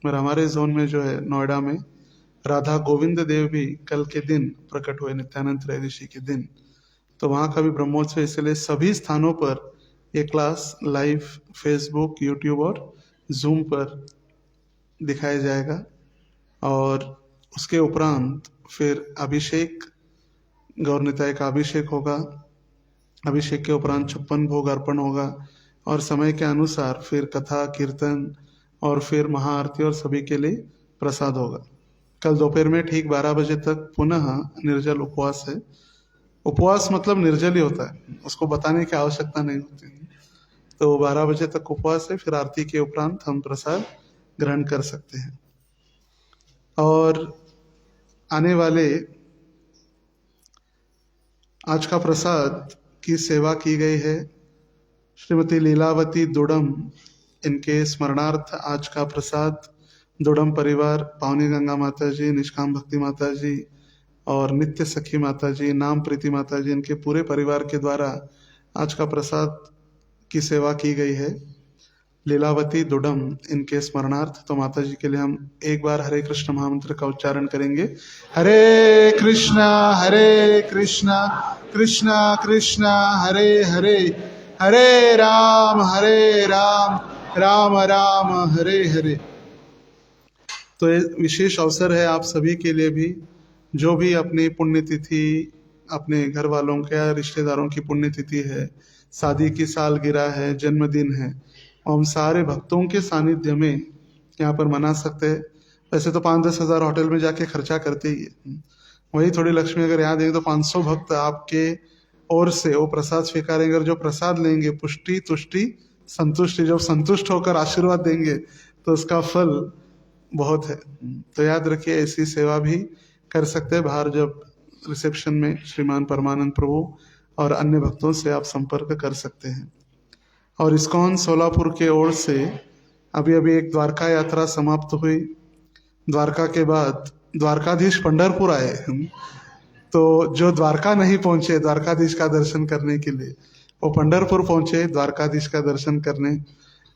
और हमारे जोन में जो है नोएडा में राधा गोविंद देव भी कल के दिन प्रकट हुए, नित्यानंद त्रयोदशी के दिन। तो वहाँ का भी ब्रह्मोत्सव, इसलिए सभी स्थानों पर ये क्लास लाइव फेसबुक, यूट्यूब और जूम पर दिखाया जाएगा। और उसके उपरांत फिर अभिषेक, गौर निताई का अभिषेक होगा। अभिषेक के उपरांत 56 भोग अर्पण होगा, और समय के अनुसार फिर कथा, कीर्तन और फिर महाआरती और सभी के लिए प्रसाद होगा। कल दोपहर में ठीक 12 बजे तक पुनः निर्जल उपवास है। उपवास मतलब निर्जल ही होता है, उसको बताने की आवश्यकता नहीं होती। तो 12 बजे तक उपवास है, फिर आरती के उपरांत हम प्रसाद ग्रहण कर सकते हैं। और आने वाले आज का प्रसाद की सेवा की गई है श्रीमती लीलावती दुडम, इनके स्मरणार्थ आज का प्रसाद दुडम परिवार, पावनी गंगा माता जी, निष्काम भक्ति माता जी और नित्य सखी माता जी, नाम प्रीति माता जी, इनके पूरे परिवार के द्वारा आज का प्रसाद की सेवा की गई है। लीलावती दुडम, इनके स्मरणार्थ। तो माता जी के लिए हम एक बार हरे कृष्ण महामंत्र का उच्चारण करेंगे। हरे कृष्णा कृष्णा कृष्णा हरे हरे, हरे राम राम राम हरे हरे। तो ये विशेष अवसर है आप सभी के लिए भी, जो भी अपनी पुण्यतिथि, अपने घर वालों के या रिश्तेदारों की पुण्यतिथि है, शादी की सालगिरह है, जन्मदिन है, हम सारे भक्तों के सानिध्य में यहाँ पर मना सकते हैं। वैसे तो 5-10 हज़ार होटल में जाके खर्चा करते ही है, वही थोड़ी लक्ष्मी अगर यहाँ देंगे तो 500 भक्त आपके ओर से वो प्रसाद स्वीकारेंगे। और जो प्रसाद लेंगे, पुष्टि तुष्टि संतुष्टि, जब संतुष्ट होकर आशीर्वाद देंगे तो उसका फल बहुत है। तो याद रखिए, ऐसी सेवा भी कर सकते हैं। बाहर जब रिसेप्शन में श्रीमान परमानंद प्रभु और अन्य भक्तों से आप संपर्क कर सकते हैं। और इस्कॉन सोलापुर के ओर से अभी एक द्वारका यात्रा समाप्त हुई। द्वारका के बाद द्वारकाधीश पंढरपुर आए। तो जो द्वारका नहीं पहुंचे द्वारकाधीश का दर्शन करने के लिए, वो पंढरपुर पहुंचे द्वारकाधीश का दर्शन करने।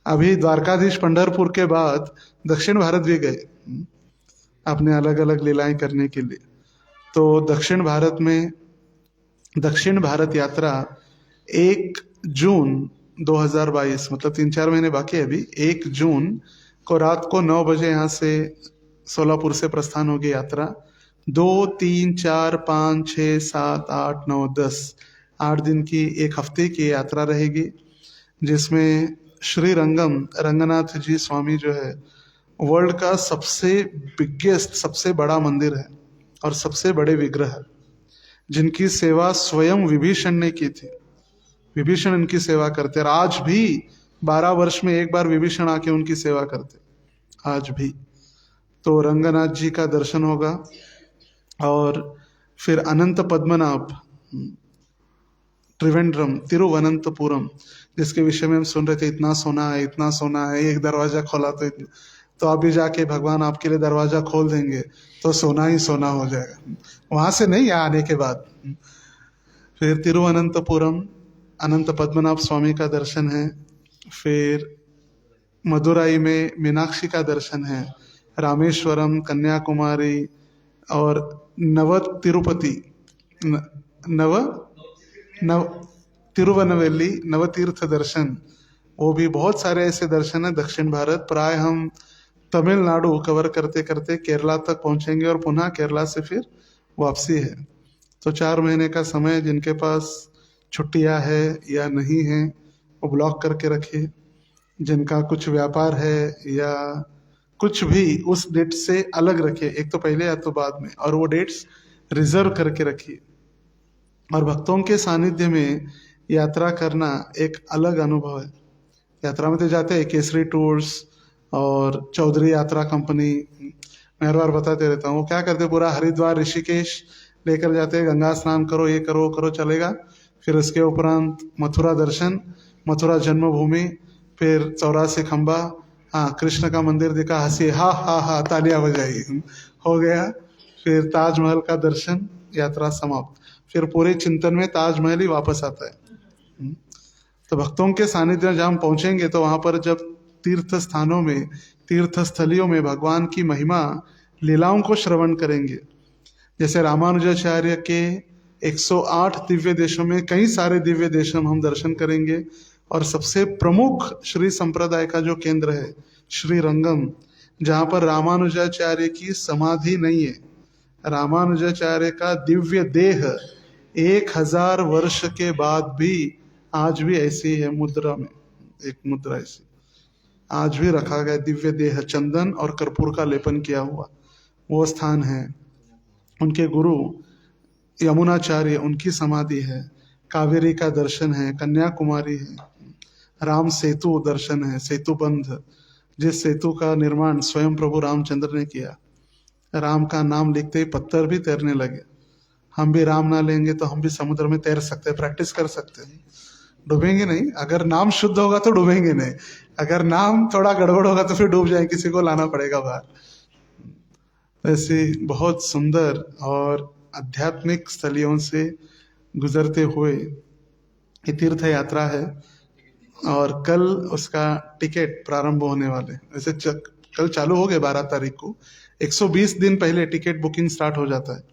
अभी द्वारकाधीश पंढरपुर के बाद दक्षिण भारत भी गए अपने अलग अलग लीलाएं करने के लिए। तो दक्षिण भारत में दक्षिण भारत यात्रा 1 जून 2022, मतलब 3-4 महीने बाकी है अभी, 1 जून को रात को 9 बजे यहाँ से सोलापुर से प्रस्थान होगी यात्रा। 2, 3, 4, 5, 6, 7, 8, 9, 10 8 दिन की, एक हफ्ते की यात्रा रहेगी, जिसमें श्री रंगनाथ जी स्वामी जो है वर्ल्ड का सबसे बिगेस्ट, सबसे बड़ा मंदिर है और सबसे बड़े विग्रह है। जिनकी सेवा स्वयं विभीषण ने की थी। विभीषण इनकी सेवा करते और आज भी 12 वर्ष में एक बार विभीषण आके उनकी सेवा करते आज भी। तो रंगनाथ जी का दर्शन होगा। और फिर अनंत पद्मनाभ त्रिवेंद्रम तिरुवनंतपुरम, जिसके विषय में हम सुन रहे थे, इतना सोना है, इतना सोना है, एक दरवाजा खोला तो अभी जाके भगवान आपके लिए दरवाजा खोल देंगे तो सोना ही सोना हो जाएगा, वहां से नहीं, यहाँ आने के बाद। फिर तिरुवनंतपुरम अनंत पद्मनाभ स्वामी का दर्शन है। फिर मदुराई में मीनाक्षी का दर्शन है। रामेश्वरम, कन्याकुमारी और नव तिरुपति नव नव तिरुवनवेली नवतीर्थ दर्शन, वो भी बहुत सारे ऐसे दर्शन है। दक्षिण भारत प्राय हम तमिलनाडु कवर करते करते केरला तक पहुंचेंगे और पुनः केरला से फिर वापसी है। तो 4 महीने का समय जिनके पास छुट्टियां है या नहीं है वो ब्लॉक करके रखिए। जिनका कुछ व्यापार है या कुछ भी उस डेट से अलग रखिए, एक तो पहले या तो बाद में, और वो डेट्स रिजर्व करके रखिए। और भक्तों के सानिध्य में यात्रा करना एक अलग अनुभव है। यात्रा में तो जाते हैं केसरी टूर्स और चौधरी यात्रा कंपनी, मैं हर बार बताते रहता हूँ, वो क्या करते, पूरा हरिद्वार ऋषिकेश लेकर जाते हैं, गंगा स्नान करो, ये करो करो चलेगा। फिर उसके उपरांत मथुरा दर्शन, मथुरा जन्मभूमि, फिर 84 खंबा, हाँ कृष्ण का मंदिर दिखा, हंसी, हा हा हा, तालियां बजाई, हो गया। फिर ताजमहल का दर्शन, यात्रा समाप्त। फिर पूरे चिंतन में ताजमहल ही वापस आता है। तो भक्तों के सानिध्य में जहाँ हम पहुंचेंगे तो वहां पर जब तीर्थ स्थानों में, तीर्थ स्थलियों में भगवान की महिमा लीलाओं को श्रवण करेंगे, जैसे रामानुजाचार्य के 108 दिव्य देशों में कई सारे दिव्य देशों हम दर्शन करेंगे। और सबसे प्रमुख श्री संप्रदाय का जो केंद्र है श्री रंगम, जहाँ पर रामानुजाचार्य की समाधि नहीं है, रामानुजाचार्य का दिव्य देह 1000 वर्ष के बाद भी आज भी ऐसी है मुद्रा में, एक मुद्रा ऐसी आज भी रखा गया, दिव्य देह, चंदन और कर्पूर का लेपन किया हुआ वो स्थान है। उनके गुरु यमुनाचार्य, उनकी समाधि है। कावेरी का दर्शन है, कन्याकुमारी है, राम सेतु दर्शन है, सेतु बंध, जिस सेतु का निर्माण स्वयं प्रभु रामचंद्र ने किया। राम का नाम लिखते ही पत्थर भी तैरने लगे। हम भी राम ना लेंगे तो हम भी समुद्र में तैर सकते हैं, प्रैक्टिस कर सकते हैं, डूबेंगे नहीं। अगर नाम शुद्ध होगा तो डूबेंगे नहीं, अगर नाम थोड़ा गड़बड़ होगा तो फिर डूब जाए, किसी को लाना पड़ेगा बाहर। ऐसी बहुत सुंदर और आध्यात्मिक स्थलियों से गुजरते हुए ये तीर्थ यात्रा है। और कल उसका टिकट प्रारंभ होने वाले, वैसे कल चालू हो गए 12 तारीख को, 120 दिन पहले टिकट बुकिंग स्टार्ट हो जाता है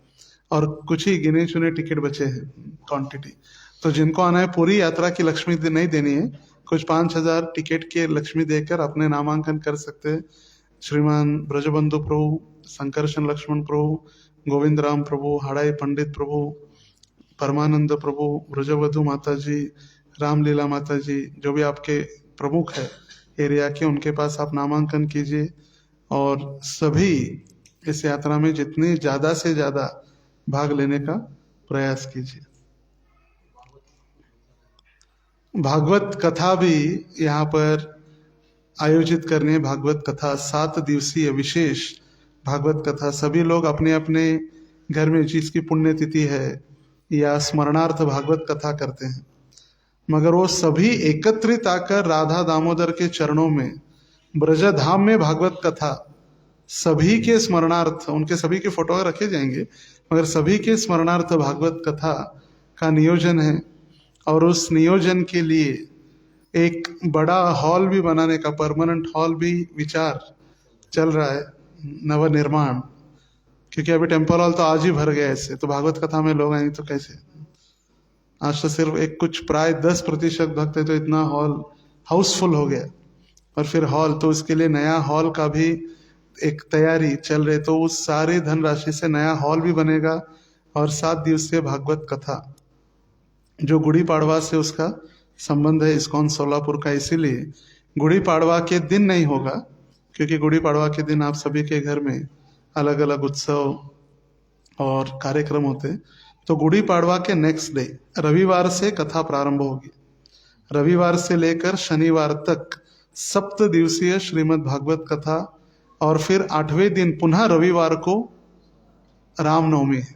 और कुछ ही गिने चुने टिकट बचे हैं क्वांटिटी। तो जिनको आना है पूरी यात्रा की लक्ष्मी नहीं देनी है, कुछ 5000 टिकट के लक्ष्मी देकर अपने नामांकन कर सकते हैं। श्रीमान ब्रजबंधु प्रभु, संकर्षण लक्ष्मण प्रभु, गोविंद राम प्रभु, हाड़ाई पंडित प्रभु, परमानंद प्रभु, ब्रजवधु माता जी, रामलीला माता जी, जो भी आपके प्रमुख है एरिया के, उनके पास आप नामांकन कीजिए। और सभी इस यात्रा में जितनी ज़्यादा से ज़्यादा भाग लेने का प्रयास कीजिए। भागवत कथा भी यहाँ पर आयोजित करनी है। भागवत कथा 7 दिवसीय विशेष भागवत कथा, सभी लोग अपने अपने घर में जिसकी पुण्यतिथि है या स्मरणार्थ भागवत कथा करते हैं, मगर वो सभी एकत्रित आकर राधा दामोदर के चरणों में ब्रजधाम में भागवत कथा, सभी के स्मरणार्थ, उनके सभी के फोटो रखे जाएंगे, मगर सभी के स्मरणार्थ भागवत कथा का नियोजन है। और उस नियोजन के लिए एक बड़ा हॉल भी बनाने का, परमानेंट हॉल भी विचार चल रहा है, नवनिर्माण, क्योंकि अभी टेम्पल हॉल तो आज ही भर गया ऐसे, तो भागवत कथा में लोग आएंगे तो कैसे। आज तो सिर्फ एक कुछ प्राय 10% भक्त है, तो इतना हॉल हाउसफुल हो गया। और फिर हॉल, तो उसके लिए नया हॉल का भी एक तैयारी चल रही, तो उस सारे धनराशि से नया हॉल भी बनेगा। और 7 दिवसीय भागवत कथा जो गुड़ी पाड़वा से उसका संबंध है, इस्कॉन सोलापुर का, इसीलिए गुड़ी पाड़वा के दिन नहीं होगा, क्योंकि गुड़ी पाड़वा के दिन आप सभी के घर में अलग अलग उत्सव और कार्यक्रम होते, तो गुड़ी पाड़वा के नेक्स्ट डे रविवार से कथा प्रारंभ होगी। रविवार से लेकर शनिवार तक 7 दिवसीय श्रीमद् भागवत कथा, और फिर 8वें दिन पुनः रविवार को रामनवमी है।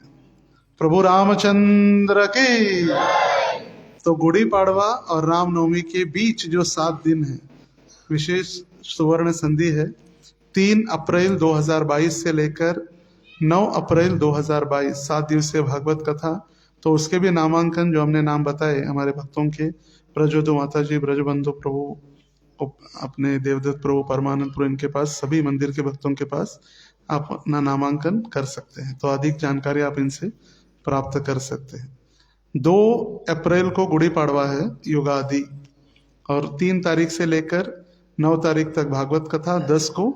प्रभु रामचंद्र की। तो गुड़ी पाड़वा और रामनवमी के बीच जो 7 दिन है, विशेष सुवर्ण संधि है। 3 अप्रैल 2022 से लेकर 9 अप्रैल 2022 7 दिवसीय भागवत कथा। तो उसके भी नामांकन जो हमने नाम बताए हमारे भक्तों के, ब्रजवधु माता जी, ब्रजबंधु प्रभु, अपने देवदत्त प्रभु, परमानंद प्रभु, इनके पास, सभी मंदिर के भक्तों के पास आप अपना नामांकन कर सकते हैं। तो अधिक जानकारी आप इनसे प्राप्त कर सकते हैं। 2 अप्रैल को गुड़ी पाड़वा है, युगादि, और 3 तारीख से लेकर 9 तारीख तक भागवत कथा, 10 को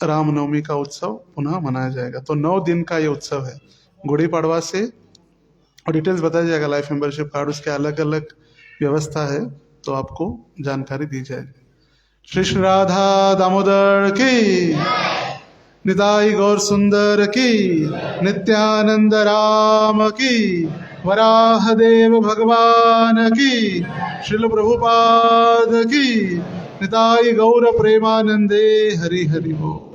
रामनवमी का उत्सव पुनः मनाया जाएगा। तो 9 दिन का ये उत्सव है गुड़ी पाड़वा से। और डिटेल्स बताया जाएगा, लाइफ मेंबरशिप कार्ड, उसके अलग अलग व्यवस्था है, तो आपको जानकारी दी जाएगी। श्री श्री राधा दामोदर की, निताई गौर सुंदर की, नित्यानंद राम की, वराह देव भगवान की, श्रील प्रभुपाद की, निताई गौर प्रेमानंदे, हरि हरि बोल।